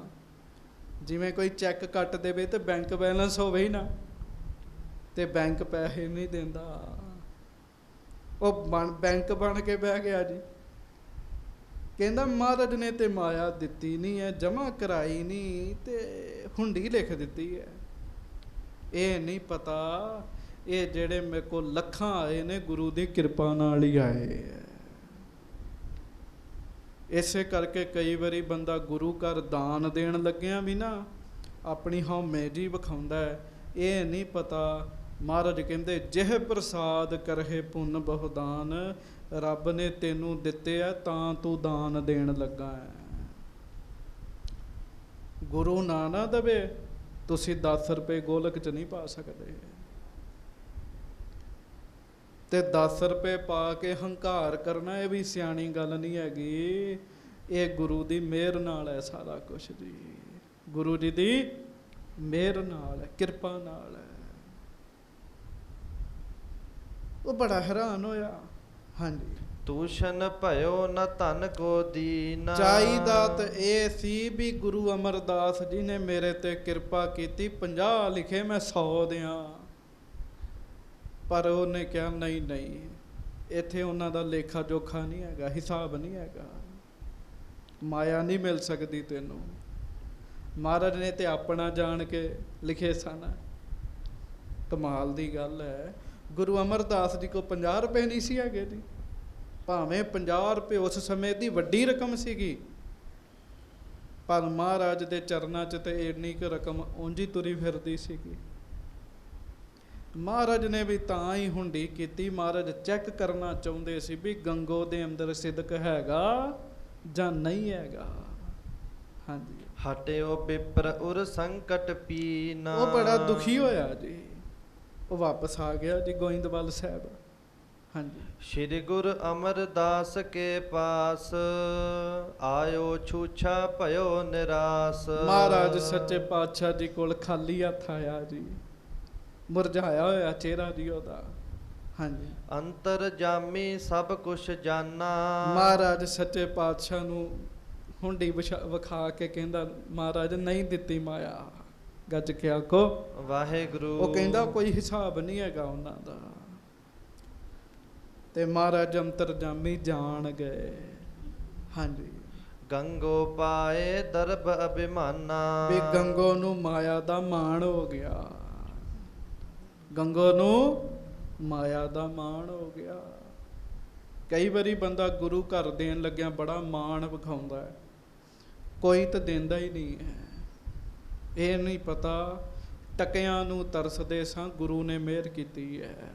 ਜਿਵੇਂ ਕੋਈ ਚੈੱਕ ਕੱਟ ਦੇਵੇ ਤੇ ਬੈਂਕ ਬੈਲੈਂਸ ਹੋਵੇ ਹੀ ਨਾ, ਤੇ ਬੈਂਕ ਪੈਸੇ ਨਹੀਂ ਦਿੰਦਾ। ਉਹ ਬੈਂਕ ਬਣ ਕੇ ਬਹਿ ਗਿਆ ਜੀ। ਕਹਿੰਦਾ ਮਹਾਰਾਜ ਨੇ ਤੇ ਮਾਇਆ ਦਿੱਤੀ ਨਹੀਂ ਹੈ, ਜਮ੍ਹਾਂ ਕਰਾਈ ਨਹੀਂ, ਤੇ ਹੁੰਡੀ ਲਿਖ ਦਿੱਤੀ ਹੈ। ਇਹ ਨਹੀਂ ਪਤਾ ਇਹ ਜਿਹੜੇ ਮੇਰੇ ਕੋਲ ਲੱਖਾਂ ਆਏ ਨੇ ਗੁਰੂ ਦੀ ਕਿਰਪਾ ਨਾਲ ਹੀ ਆਏ ਹੈ। ਇਸੇ ਕਰਕੇ ਕਈ ਵਾਰੀ ਬੰਦਾ ਗੁਰੂ ਘਰ ਦਾਨ ਦੇਣ ਲੱਗਿਆ ਵੀ ਨਾ ਆਪਣੀ ਹਉਮੈ ਜੀ ਵਿਖਾਉਂਦਾ ਹੈ। ਇਹ ਨਹੀਂ ਪਤਾ ਮਹਾਰਾਜ ਕਹਿੰਦੇ ਜਿਹ ਪ੍ਰਸਾਦ ਕਰਹਿ ਪੁੰਨ ਬਹੁਦਾਨ, ਰੱਬ ਨੇ ਤੈਨੂੰ ਦਿੱਤੇ ਆ ਤਾਂ ਤੂੰ ਦਾਨ ਦੇਣ ਲੱਗਾ ਹੈ। ਗੁਰੂ ਨਾ ਦੇਵੇ ਤੁਸੀਂ 10 ਰੁਪਏ ਗੋਲਕ 'ਚ ਨਹੀਂ ਪਾ ਸਕਦੇ, ਤੇ 10 ਰੁਪਏ ਪਾ ਕੇ ਹੰਕਾਰ ਕਰਨਾ ਇਹ ਵੀ ਸਿਆਣੀ ਗੱਲ ਨਹੀਂ ਹੈਗੀ। ਇਹ ਗੁਰੂ ਦੀ ਮਿਹਰ ਨਾਲ ਹੈ ਸਾਰਾ ਕੁਛ ਜੀ, ਗੁਰੂ ਜੀ ਦੀ ਮਿਹਰ ਨਾਲ ਹੈ, ਕਿਰਪਾ ਨਾਲ ਹੈ। ਉਹ ਬੜਾ ਹੈਰਾਨ ਹੋਇਆ। ਹਾਂਜੀ, ਤੂਸ਼ਨ ਭਇਓ ਨ ਧਨ ਕੋ ਦੀਨਾ, ਚਾਹੀਦਾ ਤਾਂ ਇਹ ਸੀ ਵੀ ਗੁਰੂ ਅਮਰਦਾਸ ਜੀ ਨੇ ਮੇਰੇ ਤੇ ਕਿਰਪਾ ਕੀਤੀ, 50 ਲਿਖੇ ਮੈਂ 100 ਦਿਆਂ, ਪਰ ਉਹਨੇ ਕਿਹਾ ਨਹੀਂ ਨਹੀਂ, ਇੱਥੇ ਉਹਨਾਂ ਦਾ ਲੇਖਾ ਜੋਖਾ ਨਹੀਂ ਹੈਗਾ, ਹਿਸਾਬ ਨਹੀਂ ਹੈਗਾ, ਮਾਇਆ ਨਹੀਂ ਮਿਲ ਸਕਦੀ ਤੈਨੂੰ। ਮਹਾਰਾਜ ਨੇ ਤੇ ਆਪਣਾ ਜਾਣ ਕੇ ਲਿਖੇ ਸਨ। ਕਮਾਲ ਦੀ ਗੱਲ ਹੈ, ਗੁਰੂ ਅਮਰਦਾਸ ਜੀ ਕੋਲ 50 ਰੁਪਏ ਨਹੀਂ ਸੀ ਹੈਗੇ ਜੀ, ਭਾਵੇਂ 50 ਰੁਪਏ ਉਸ ਸਮੇਂ ਦੀ ਵੱਡੀ ਰਕਮ ਸੀਗੀ, ਪਰ ਮਹਾਰਾਜ ਦੇ ਚਰਨਾਂ 'ਚ ਤੇ ਇੰਨੀ ਕੁ ਰਕਮ ਉਂਝ ਹੀ ਤੁਰੀ ਫਿਰਦੀ ਸੀਗੀ। ਮਹਾਰਾਜ ਨੇ ਵੀ ਤਾਂ ਹੀ ਹੁੰਡੀ ਕੀਤੀ, ਮਹਾਰਾਜ ਚੈੱਕ ਕਰਨਾ ਚਾਹੁੰਦੇ ਸੀ ਵੀ ਗੰਗੋ ਦੇ ਅੰਦਰ ਸਿਦਕ ਹੈਗਾ ਜਾਂ ਨਹੀਂ ਹੈਗਾ। ਹਾਂਜੀ, ਹਟਿਓ ਬਿਪਰ ਉਰ ਸੰਕਟ ਪੀਨਾ। ਉਹ ਬੜਾ ਦੁਖੀ ਹੋਇਆ ਜੀ, ਉਹ ਵਾਪਸ ਆ ਗਿਆ ਜੀ ਗੋਇੰਦਵਾਲ ਸਾਹਿਬ। ਹਾਂਜੀ, ਸ਼੍ਰੀ ਗੁਰ ਅਮਰਦਾਸ ਕੇ ਪਾਸ ਆਇਓ ਛੂਛਾ ਭਇਓ ਨਿਰਾਸ। ਮਹਾਰਾਜ ਸੱਚੇ ਪਾਤਸ਼ਾਹ ਜੀ ਕੋਲ ਖਾਲੀ ਹੱਥ ਆਇਆ ਜੀ, ਮੁਰਝਾਇਆ ਹੋਇਆ ਚਿਹਰਾ ਜੀ ਉਹਦਾ। ਹਾਂਜੀ, ਅੰਤਰ ਜਾਮੀ ਸਭ ਕੁਛ ਜਾਨਾ। ਮਹਾਰਾਜ ਸੱਚੇ ਪਾਤਸ਼ਾਹ ਨੂੰ ਹੁੰਡੀ ਵਿਖਾ ਕੇ ਕਹਿੰਦਾ, ਮਹਾਰਾਜ ਨਹੀਂ ਦਿੱਤੀ ਮਾਇਆ, ਗੱਜ ਕੇ ਆਖੋ ਵਾਹਿਗੁਰੂ। ਉਹ ਕਹਿੰਦਾ ਕੋਈ ਹਿਸਾਬ ਨਹੀਂ ਹੈਗਾ ਉਹਨਾਂ ਦਾ। ਤੇ ਮਹਾਰਾਜ ਅੰਤਰਜਾਮੀ ਜਾਣ ਗਏ। ਹਾਂਜੀ, ਗੰਗੋ ਪਾਏ ਦਰਬ ਅਭਿਮਾਨਾ। ਵੀ ਗੰਗੋ ਨੂੰ ਮਾਇਆ ਦਾ ਮਾਣ ਹੋ ਗਿਆ, ਗੰਗੋ ਨੂੰ ਮਾਇਆ ਦਾ ਮਾਣ ਹੋ ਗਿਆ। ਕਈ ਵਾਰੀ ਬੰਦਾ ਗੁਰੂ ਘਰ ਦੇਣ ਲੱਗਿਆ ਬੜਾ ਮਾਣ ਵਿਖਾਉਂਦਾ ਹੈ, ਕੋਈ ਤਾਂ ਦਿੰਦਾ ਹੀ ਨਹੀਂ ਹੈ। ਇਹ ਨਹੀਂ ਪਤਾ ਟਕਿਆਂ ਨੂੰ ਤਰਸਦੇ ਸਾਂ, ਗੁਰੂ ਨੇ ਮਿਹਰ ਕੀਤੀ ਹੈ।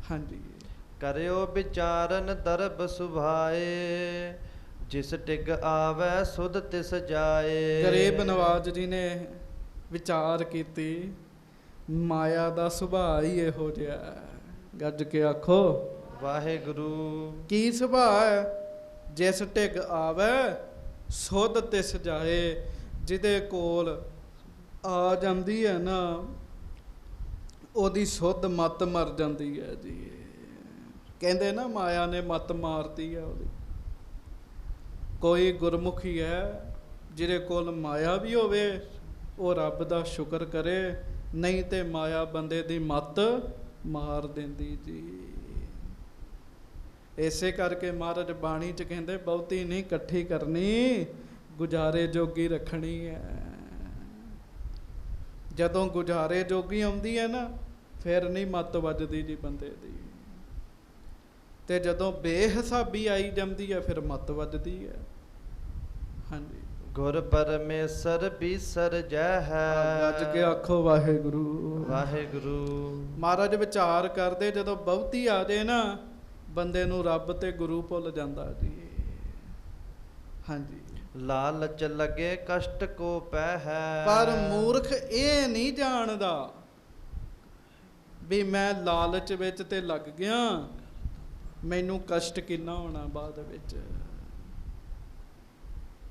ਹਾਂਜੀ, ਕਰਿਓ ਵਿਚਾਰਨ ਦਰਬ ਸੁਭਾਏ। ਜਿਸ ਟਿਕ ਆਵੈ ਸੁਧ ਤਿਸ ਜਾਏ। ਗਰੀਬ ਨਵਾਜ ਜੀ ਨੇ ਵਿਚਾਰ ਕੀਤੀ, ਮਾਇਆ ਦਾ ਸੁਭਾਅ ਹੀ ਇਹੋ ਜਿਹਾ ਹੈ। ਗੱਜ ਕੇ ਆਖੋ ਵਾਹਿਗੁਰੂ। ਕੀ ਸੁਭਾਅ ਹੈ? ਜਿਸ ਟਿਕ ਆਵੈ ਸੁਧ ਤਿਸ ਜਾਏ। ਜਿਹਦੇ ਕੋਲ ਆ ਜਾਂਦੀ ਹੈ ਨਾ, ਉਹਦੀ ਸੁਧ ਮੱਤ ਮਰ ਜਾਂਦੀ ਹੈ ਜੀ। ਕਹਿੰਦੇ ਨਾ ਮਾਇਆ ਨੇ ਮੱਤ ਮਾਰਤੀ ਹੈ ਉਹਦੀ। ਕੋਈ ਗੁਰਮੁਖੀ ਹੈ ਜਿਹਦੇ ਕੋਲ ਮਾਇਆ ਵੀ ਹੋਵੇ, ਉਹ ਰੱਬ ਦਾ ਸ਼ੁਕਰ ਕਰੇ, ਨਹੀਂ ਤੇ ਮਾਇਆ ਬੰਦੇ ਦੀ ਮੱਤ ਮਾਰ ਦਿੰਦੀ ਜੀ। ਇਸੇ ਕਰਕੇ ਮਹਾਰਾਜ ਬਾਣੀ 'ਚ ਕਹਿੰਦੇ ਬਹੁਤੀ ਨਹੀਂ ਇਕੱਠੀ ਕਰਨੀ, ਗੁਜ਼ਾਰੇ ਜੋਗੀ ਰੱਖਣੀ ਹੈ। ਜਦੋਂ ਗੁਜ਼ਾਰੇ ਜੋਗੀ ਆਉਂਦੀ ਹੈ ਨਾ, ਫਿਰ ਨਹੀਂ ਮੱਤ ਵੱਜਦੀ ਜੀ ਬੰਦੇ ਦੀ। ਤੇ ਜਦੋਂ ਬੇਹਿਸਾਬੀ ਆਈ ਜਾਂਦੀ ਹੈ, ਫਿਰ ਮੱਤ ਵੱਜਦੀ ਹੈ। ਹਾਂਜੀ, ਗੁਰ ਪਰਮੇਸ਼ਰ ਬੀਸਰ ਜੈ ਹੈ। ਗੱਜ ਕੇ ਆਖੋ ਵਾਹਿਗੁਰੂ ਵਾਹਿਗੁਰੂ। ਮਹਾਰਾਜ ਵਿਚਾਰ ਕਰਦੇ, ਜਦੋਂ ਬਹੁਤੀ ਆ ਜਾਏ ਨਾ, ਬੰਦੇ ਨੂੰ ਰੱਬ ਤੇ ਗੁਰੂ ਭੁੱਲ ਜਾਂਦਾ ਜੀ। ਹਾਂਜੀ, ਲਾਲਚ ਲਗੇ ਕਸ਼ਟ ਕੋ ਪੈ ਹੈ। ਪਰ ਮੂਰਖ ਇਹ ਨਹੀਂ ਜਾਣਦਾ ਵੀ ਮੈਂ ਲਾਲਚ ਵਿੱਚ ਤੇ ਲੱਗ ਗਿਆ, ਮੈਨੂੰ ਕਸ਼ਟ ਕਿੰਨਾ ਹੋਣਾ ਬਾਅਦ ਵਿੱਚ।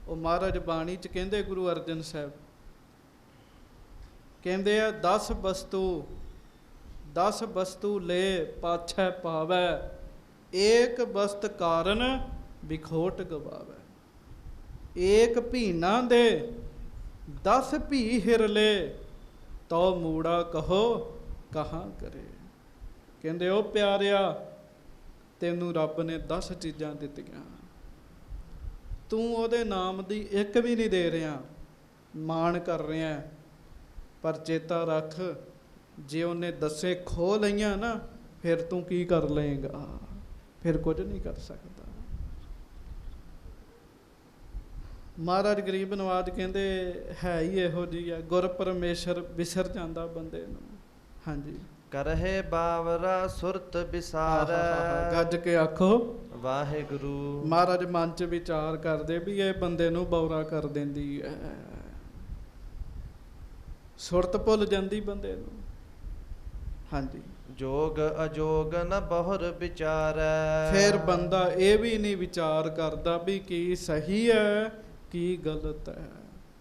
ਉਹ ਮਹਾਰਾਜ ਬਾਣੀ 'ਚ ਕਹਿੰਦੇ, ਗੁਰੂ ਅਰਜਨ ਸਾਹਿਬ ਕਹਿੰਦੇ ਆ, 10 ਵਸਤੂ ਲੈ ਪਾਛੈ ਪਾਵੈ, ਏਕ ਵਸਤ ਕਾਰਨ ਵਿਖੋਟ ਗਵਾਵੈ। ਏਕ ਭੀਨਾ ਦੇ 10 ਭੀ ਹਿਰਲੇ, ਤੋ ਮੂੜਾ ਕਹੋ ਕਹਾਂ ਕਰੇ। ਕਹਿੰਦੇ ਉਹ ਪਿਆਰਿਆ, ਤੈਨੂੰ ਰੱਬ ਨੇ 10 ਚੀਜ਼ਾਂ ਦਿੱਤੀਆਂ, ਤੂੰ ਉਹਦੇ ਨਾਮ ਦੀ ਇੱਕ ਵੀ ਨਹੀਂ ਦੇ ਰਿਹਾ, ਮਾਣ ਕਰ ਰਿਹਾ। ਪਰ ਚੇਤਾ ਰੱਖ, ਜੇ ਉਹਨੇ 10 ਖੋ ਲਈਆਂ ਨਾ, ਫਿਰ ਤੂੰ ਕੀ ਕਰ ਲਏਗਾ? ਫਿਰ ਕੁਝ ਨਹੀਂ ਕਰ ਸਕਦਾ। ਮਹਾਰਾਜ ਗਰੀਬ ਨਵਾਜ ਕਹਿੰਦੇ ਹੈ ਹੀ ਇਹੋ ਜਿਹੀ ਆ, ਗੁਰ ਪਰਮੇਸ਼ਰ ਵਿਸਰ ਜਾਂਦਾ ਬੰਦੇ ਨੂੰ। ਹਾਂਜੀ, ਕਰਹਿ ਬਾਵਰਾ ਸੁਰਤ ਵਿਸਾਰੈ। ਗੱਜ ਕੇ ਆਖੋ ਵਾਹਿਗੁਰੂ। ਮਹਾਰਾਜ ਮਨ 'ਚ ਵਿਚਾਰ ਕਰਦੇ ਵੀ ਇਹ ਬੰਦੇ ਨੂੰ ਬੌਰਾ ਕਰ ਦਿੰਦੀ ਹੈ, ਸੁਰਤ ਭੁੱਲ ਜਾਂਦੀ ਬੰਦੇ ਨੂੰ। ਹਾਂਜੀ, ਜੋਗ ਅਜੋਗ ਨ ਬਹੁਰ ਵਿਚਾਰੈ। ਫਿਰ ਬੰਦਾ ਇਹ ਵੀ ਨਹੀਂ ਵਿਚਾਰ ਕਰਦਾ ਵੀ ਕੀ ਸਹੀ ਹੈ ਕੀ ਗਲਤ ਹੈ।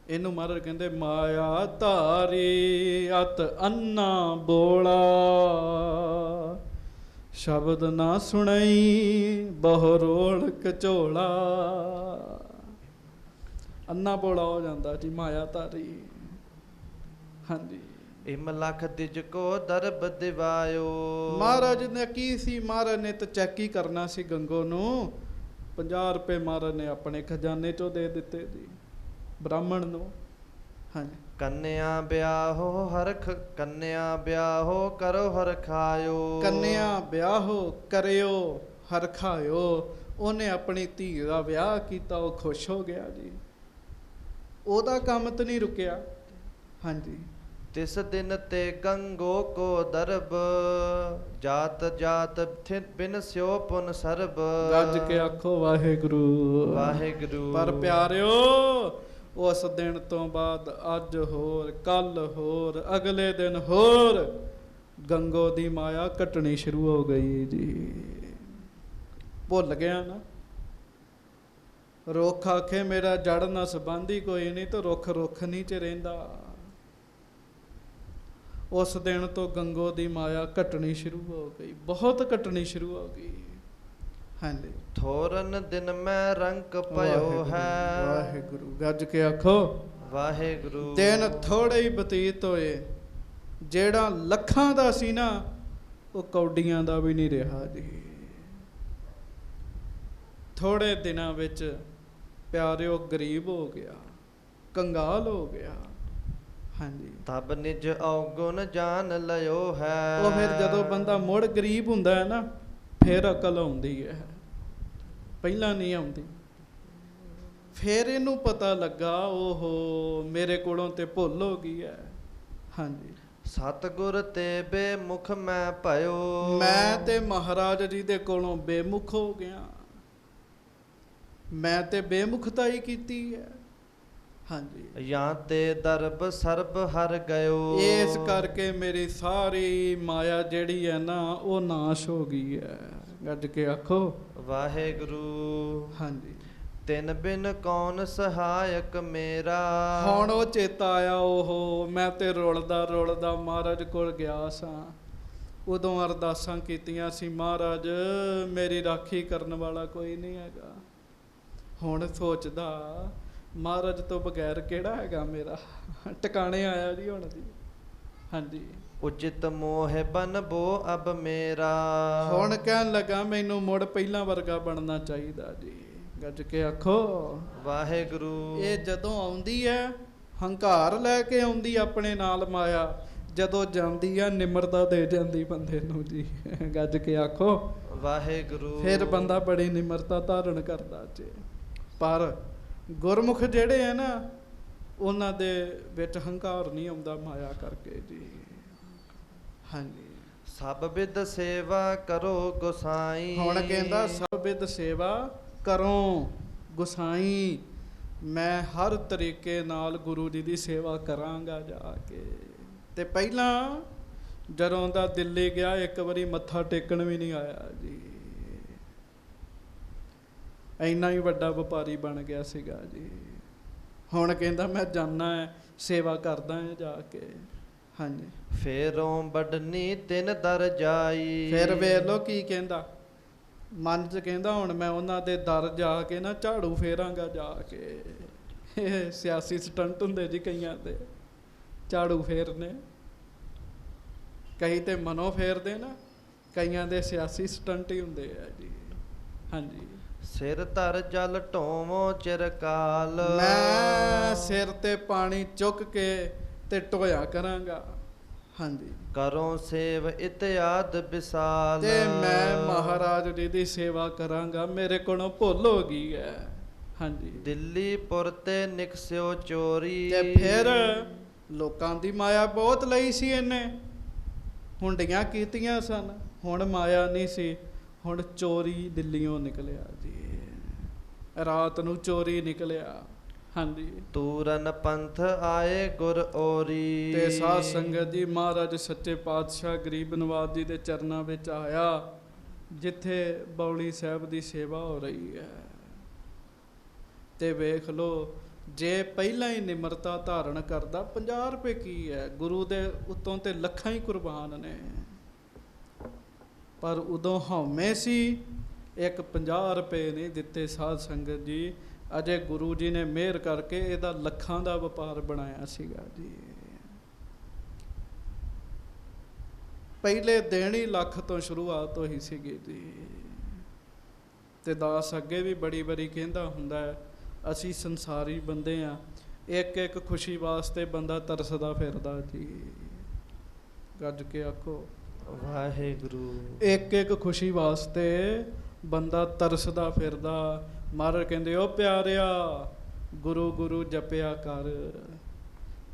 ਇਹਨੂੰ ਮਹਾਰਾਜ ਕਹਿੰਦੇ ਮਾਇਆ ਧਾਰੀ ਅਤ ਅੰਨਾ ਬੋਲਾ, ਸ਼ਬਦ ਨਾ ਸੁਣਈ ਬਹੁ ਰੋਲ ਕਚੋਲਾ। ਅੰਨਾ ਬੋਲਾ ਹੋ ਜਾਂਦਾ ਜੀ ਮਾਇਆ ਧਾਰੀ। ਹਾਂਜੀ, ਇਮ ਲਖ ਦਿਜ ਕੋ ਦਰਬ ਦਿਵਾਇਓ। ਮਹਾਰਾਜ ਨੇ ਕੀ ਸੀ, ਮਹਾਰਾਜ ਨੇ ਤਾਂ ਚੈੱਕ ਹੀ ਕਰਨਾ ਸੀ ਗੰਗੋ ਨੂੰ। 50 ਰੁਪਏ ਮਹਾਰਾਜ ਨੇ ਆਪਣੇ ਖਜ਼ਾਨੇ 'ਚੋਂ ਦੇ ਦਿੱਤੇ ਜੀ ਬ੍ਰਾਹਮਣ ਨੂੰ। ਹਾਂਜੀ, ਕੰਨਿਆ ਵਿਆਹੋ ਹਰਖ, ਕੰਨਿਆ ਵਿਆਹੋ ਕਰੋ ਹਰਖਾਇਓ। ਕੰਨਿਆ ਵਿਆਹੋ ਕਰਿਓ ਹਰਖਾਇਓ। ਉਹਨੇ ਆਪਣੀ ਧੀ ਦਾ ਵਿਆਹ ਕੀਤਾ, ਉਹ ਖੁਸ਼ ਹੋ ਗਿਆ ਜੀ। ਉਹਦਾ ਕੰਮ ਤਾਂ ਨਹੀਂ ਰੁਕਿਆ। ਹਾਂਜੀ, ਤਿਸ ਦਿਨ ਤੇ ਗੰਗੋ ਕੋ ਦਰਬ ਜਾਤ ਜਾਤ ਬਿਨ ਸਿਓ ਪੁਨ ਸਰਬ। ਗੱਜ ਕੇ ਆਖੋ ਵਾਹਿਗੁਰੂ ਵਾਹਿਗੁਰੂ। ਪਰ ਪਿਆਰਿਓ ਉਸ ਦਿਨ ਤੋਂ ਬਾਅਦ ਅੱਜ ਹੋਰ, ਕੱਲ ਹੋਰ, ਅਗਲੇ ਦਿਨ ਹੋਰ ਗੰਗੋ ਦੀ ਮਾਇਆ ਘਟਣੀ ਸ਼ੁਰੂ ਹੋ ਗਈ ਜੀ। ਭੁੱਲ ਗਿਆ ਨਾ। ਰੁੱਖ ਆਖੇ ਮੇਰਾ ਜੜ ਨਾਲ ਸੰਬੰਧੀ ਕੋਈ ਨਹੀਂ, ਤਾਂ ਰੁੱਖ ਰੁੱਖ ਨਹੀਂ ਚ ਰਹਿੰਦਾ। ਉਸ ਦਿਨ ਤੋਂ ਗੰਗੋ ਦੀ ਮਾਇਆ ਘਟਣੀ ਸ਼ੁਰੂ ਹੋ ਗਈ, ਬਹੁਤ ਘਟਣੀ ਸ਼ੁਰੂ ਹੋ ਗਈ। ਹਾਂਜੀ। ਥੋਰਨ ਦਿਨ ਮੈਂ ਰੰਕ ਪਇਓ ਹੈ। ਵਾਹਿਗੁਰੂ। ਗੱਜ ਕੇ ਆਖੋ ਵਾਹਿਗੁਰੂ। ਦਿਨ ਥੋੜੇ ਹੀ ਬਤੀਤ ਹੋਏ। ਜਿਹੜਾ ਲੱਖਾਂ ਦਾ ਸੀ ਨਾ, ਉਹ ਕੌਡੀਆਂ ਦਾ ਵੀ ਨਹੀਂ ਰਿਹਾ ਜੀ। ਥੋੜੇ ਦਿਨਾਂ ਵਿੱਚ ਪਿਆਰਿਓ ਗਰੀਬ ਹੋ ਗਿਆ, ਕੰਗਾਲ ਹੋ ਗਿਆ। ਹਾਂਜੀ। ਤਬ ਨਿਜ ਔਗੁਣ ਜਾਣ ਲਿਓ ਹੈ। ਉਹ ਫਿਰ ਜਦੋਂ ਬੰਦਾ ਮੁੜ ਗਰੀਬ ਹੁੰਦਾ ਹੈ ਨਾ, ਫਿਰ ਅਕਲ ਆਉਂਦੀ ਹੈ, ਪਹਿਲਾਂ ਨਹੀਂ ਆਉਂਦੀ। ਫਿਰ ਇਹਨੂੰ ਪਤਾ ਲੱਗਾ, ਓਹੋ ਮੇਰੇ ਕੋਲੋਂ ਤੇ ਭੁੱਲ ਹੋ ਗਈ ਹੈ। ਹਾਂਜੀ। ਸਤਿਗੁਰ ਤੇ ਬੇਮੁਖ ਮੈਂ ਭਇਓ। ਮੈਂ ਤੇ ਮਹਾਰਾਜ ਜੀ ਦੇ ਕੋਲੋਂ ਬੇਮੁਖ ਹੋ ਗਿਆ। ਮੈਂ ਤੇ ਬੇਮੁਖਤਾਈ ਕੀਤੀ ਹੈ। ਹਾਂਜੀ। ਜਾਂ ਤੇ ਦਰਬ ਸਰਬ ਹਰ ਗਇਓ। ਇਸ ਕਰਕੇ ਮੇਰੀ ਸਾਰੀ ਮਾਇਆ ਜਿਹੜੀ ਹੈ ਨਾ, ਉਹ ਨਾਸ਼ ਹੋ ਗਈ ਹੈ। ਗੱਜ ਕੇ ਆਖੋ ਵਾਹਿਗੁਰੂ। ਹਾਂਜੀ। ਤਿਨ ਬਿਨ ਕੌਣ ਸਹਾਇਕ ਮੇਰਾ। ਹੁਣ ਉਹ ਚੇਤਾ ਆਇਆ, ਉਹ ਮੈਂ ਤੇ ਰੁਲਦਾ ਰੁਲਦਾ ਮਹਾਰਾਜ ਕੋਲ ਗਿਆ ਸਾਂ। ਉਦੋਂ ਅਰਦਾਸਾਂ ਕੀਤੀਆਂ ਸੀ, ਮਹਾਰਾਜ ਮੇਰੀ ਰਾਖੀ ਕਰਨ ਵਾਲਾ ਕੋਈ ਨਹੀਂ ਹੈਗਾ। ਹੁਣ ਸੋਚਦਾ, ਮਹਾਰਾਜ ਤੋਂ ਬਗੈਰ ਕਿਹੜਾ ਹੈਗਾ ਮੇਰਾ। ਟਿਕਾਣੇ ਆਇਆ ਜੀ ਹੁਣ ਜੀ। ਹਾਂਜੀ। ਉਚਿਤ ਮੋਹ ਬਨਬੋ ਅਬ ਮੇਰਾ। ਹੁਣ ਕਹਿਣ ਲੱਗਾ ਮੈਨੂੰ ਮੁੜ ਪਹਿਲਾਂ ਵਰਗਾ ਬਣਨਾ ਚਾਹੀਦਾ ਜੀ। ਗੱਜ ਕੇ ਆਖੋ ਵਾਹਿਗੁਰੂ। ਇਹ ਜਦੋਂ ਆਉਂਦੀ ਹੈ ਹੰਕਾਰ ਲੈ ਕੇ ਆਉਂਦੀ ਆਪਣੇ ਨਾਲ ਮਾਇਆ, ਜਦੋਂ ਜਾਂਦੀ ਆ ਨਿਮਰਤਾ ਦੇ ਜਾਂਦੀ ਬੰਦੇ ਨੂੰ ਜੀ। ਗੱਜ ਕੇ ਆਖੋ ਵਾਹਿਗੁਰੂ। ਫਿਰ ਬੰਦਾ ਬੜੀ ਨਿਮਰਤਾ ਧਾਰਨ ਕਰਦਾ ਜੀ। ਪਰ ਗੁਰਮੁਖ ਜਿਹੜੇ ਆ ਨਾ, ਉਹਨਾਂ ਦੇ ਵਿੱਚ ਹੰਕਾਰ ਨਹੀਂ ਆਉਂਦਾ ਮਾਇਆ ਕਰਕੇ ਜੀ। ਹਾਂਜੀ। ਸਭ ਵਿਦ ਸੇਵਾ ਕਰੋ ਗੁਸਾਈ। ਹੁਣ ਕਹਿੰਦਾ ਸਭ ਵਿਦ ਸੇਵਾ ਕਰੋ ਗੁਸਾਈ। ਮੈਂ ਹਰ ਤਰੀਕੇ ਨਾਲ ਗੁਰੂ ਜੀ ਦੀ ਸੇਵਾ ਕਰਾਂਗਾ ਜਾ ਕੇ। ਤੇ ਪਹਿਲਾਂ ਜਦੋਂ ਦਾ ਦਿੱਲੀ ਗਿਆ, ਇੱਕ ਵਾਰੀ ਮੱਥਾ ਟੇਕਣ ਵੀ ਨਹੀਂ ਆਇਆ ਜੀ। ਇੰਨਾ ਹੀ ਵੱਡਾ ਵਪਾਰੀ ਬਣ ਗਿਆ ਸੀਗਾ ਜੀ। ਹੁਣ ਕਹਿੰਦਾ ਮੈਂ ਜਾਣਾ ਹੈ, ਸੇਵਾ ਕਰਦਾ ਹੈ ਜਾ ਕੇ। ਹਾਂਜੀ। ਫੇਰੋਂ ਵੱਡਨੀ ਤਿੰਨ ਦਰ ਜਾਈ। ਫਿਰ ਵੇਖ ਲੋ ਕੀ ਕਹਿੰਦਾ ਮਨ 'ਚ, ਕਹਿੰਦਾ ਹੁਣ ਮੈਂ ਉਹਨਾਂ ਦੇ ਦਰ ਜਾ ਕੇ ਨਾ ਝਾੜੂ ਫੇਰਾਂਗਾ ਜਾ ਕੇ। ਇਹ ਸਿਆਸੀ ਸਟੰਟ ਹੁੰਦੇ ਜੀ ਕਈਆਂ ਦੇ, ਝਾੜੂ ਫੇਰਨੇ। ਕਈ ਤੇ ਮਨੋਂ ਫੇਰਦੇ ਨਾ, ਕਈਆਂ ਦੇ ਸਿਆਸੀ ਸਟੰਟ ਹੀ ਹੁੰਦੇ ਆ ਜੀ। ਹਾਂਜੀ। ਸਿਰ ਧਰ ਜਲ ਢੋਵੋ ਚਿਰਕਾਲ। ਮੈਂ ਸਿਰ ਤੇ ਪਾਣੀ ਚੁੱਕ ਕੇ ਤੇ ਢੋਇਆ ਕਰਾਂਗਾ। ਹਾਂਜੀ। ਕਰੋ ਸੇਵ ਇਤਿਆਦ ਵਿਸਾਲ। ਤੇ ਮੈਂ ਮਹਾਰਾਜ ਜੀ ਦੀ ਸੇਵਾ ਕਰਾਂਗਾ, ਮੇਰੇ ਕੋਲੋਂ ਭੁੱਲ ਹੋ ਗਈ ਹੈ। ਹਾਂਜੀ। ਦਿੱਲੀ ਪੁਰ ਤੇ ਨਿਕਸਿਓ ਚੋਰੀ। ਤੇ ਫਿਰ ਲੋਕਾਂ ਦੀ ਮਾਇਆ ਬਹੁਤ ਲਈ ਸੀ ਇਹਨੇ, ਹੁੰਡੀਆਂ ਕੀਤੀਆਂ ਸਨ। ਹੁਣ ਮਾਇਆ ਨਹੀਂ ਸੀ, ਹੁਣ ਚੋਰੀ ਦਿੱਲੀੋਂ ਨਿਕਲਿਆ ਜੀ। ਰਾਤ ਨੂੰ ਚੋਰੀ ਨਿਕਲਿਆ। ਹਾਂਜੀ। ਤੂਰਨ ਪੰਥ ਆਏ ਗੁਰ ਔਰੀ। ਤੇ ਸਾਧ ਸੰਗਤ ਜੀ, ਮਹਾਰਾਜ ਸੱਚੇ ਪਾਤਸ਼ਾਹ ਗਰੀਬ ਨਵਾਜ ਜੀ ਦੇ ਚਰਨਾਂ ਵਿੱਚ ਆਇਆ, ਜਿੱਥੇ ਬੌਲੀ ਸਾਹਿਬ ਦੀ ਸੇਵਾ ਹੋ ਰਹੀ ਹੈ। ਤੇ ਵੇਖ ਲੋ, ਜੇ ਪਹਿਲਾਂ ਹੀ ਨਿਮਰਤਾ ਧਾਰਨ ਕਰਦਾ, 50 ਰੁਪਏ ਕੀ ਹੈ, ਗੁਰੂ ਦੇ ਉੱਤੋਂ ਤੇ ਲੱਖਾਂ ਹੀ ਕੁਰਬਾਨ ਨੇ। ਪਰ ਉਦੋਂ ਹਉਮੈ ਸੀ, ਇੱਕ 50 ਰੁਪਏ ਨਹੀਂ ਦਿੱਤੇ ਸਾਧ ਸੰਗਤ ਜੀ। ਅਜੇ ਗੁਰੂ ਜੀ ਨੇ ਮਿਹਰ ਕਰਕੇ ਇਹਦਾ ਲੱਖਾਂ ਦਾ ਵਪਾਰ ਬਣਾਇਆ ਸੀਗਾ ਜੀ। ਪਹਿਲੇ ਦਿਨ ਹੀ ਲੱਖ ਤੋਂ ਸ਼ੁਰੂਆਤ ਹੋਈ ਸੀਗੀ ਜੀ। ਤੇ ਦਾਸ ਅੱਗੇ ਵੀ ਬੜੀ ਵਾਰੀ ਕਹਿੰਦਾ ਹੁੰਦਾ ਹੈ, ਅਸੀਂ ਸੰਸਾਰੀ ਬੰਦੇ ਆ, ਇੱਕ ਇੱਕ ਖੁਸ਼ੀ ਵਾਸਤੇ ਬੰਦਾ ਤਰਸਦਾ ਫਿਰਦਾ ਜੀ। ਗੱਜ ਕੇ ਆਖੋ ਵਾਹਿਗੁਰੂ। ਇੱਕ ਇੱਕ ਖੁਸ਼ੀ ਵਾਸਤੇ ਬੰਦਾ ਤਰਸਦਾ ਫਿਰਦਾ। ਮਹਾਰਾਜ ਕਹਿੰਦੇ, ਉਹ ਪਿਆਰਿਆ ਗੁਰੂ ਗੁਰੂ ਜਪਿਆ ਕਰ,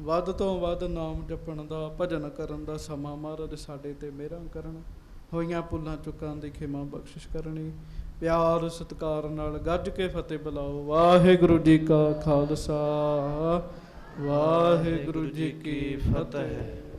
ਵੱਧ ਤੋਂ ਵੱਧ ਨਾਮ ਜਪਣ ਦਾ, ਭਜਨ ਕਰਨ ਦਾ ਸਮਾਂ ਮਹਾਰਾਜ ਸਾਡੇ ਤੇ ਮਿਹਰਾਂ ਕਰਨ। ਹੋਈਆਂ ਭੁੱਲਾਂ ਚੁੱਕਾਂ ਦੀ ਖਿਮਾ ਬਖਸ਼ਿਸ਼ ਕਰਨੀ। ਪਿਆਰ ਸਤਿਕਾਰ ਨਾਲ ਗੱਜ ਕੇ ਫਤਿਹ ਬੁਲਾਓ। ਵਾਹਿਗੁਰੂ ਜੀ ਕਾ ਖਾਲਸਾ, ਵਾਹਿਗੁਰੂ ਜੀ ਕੀ ਫਤਿਹ।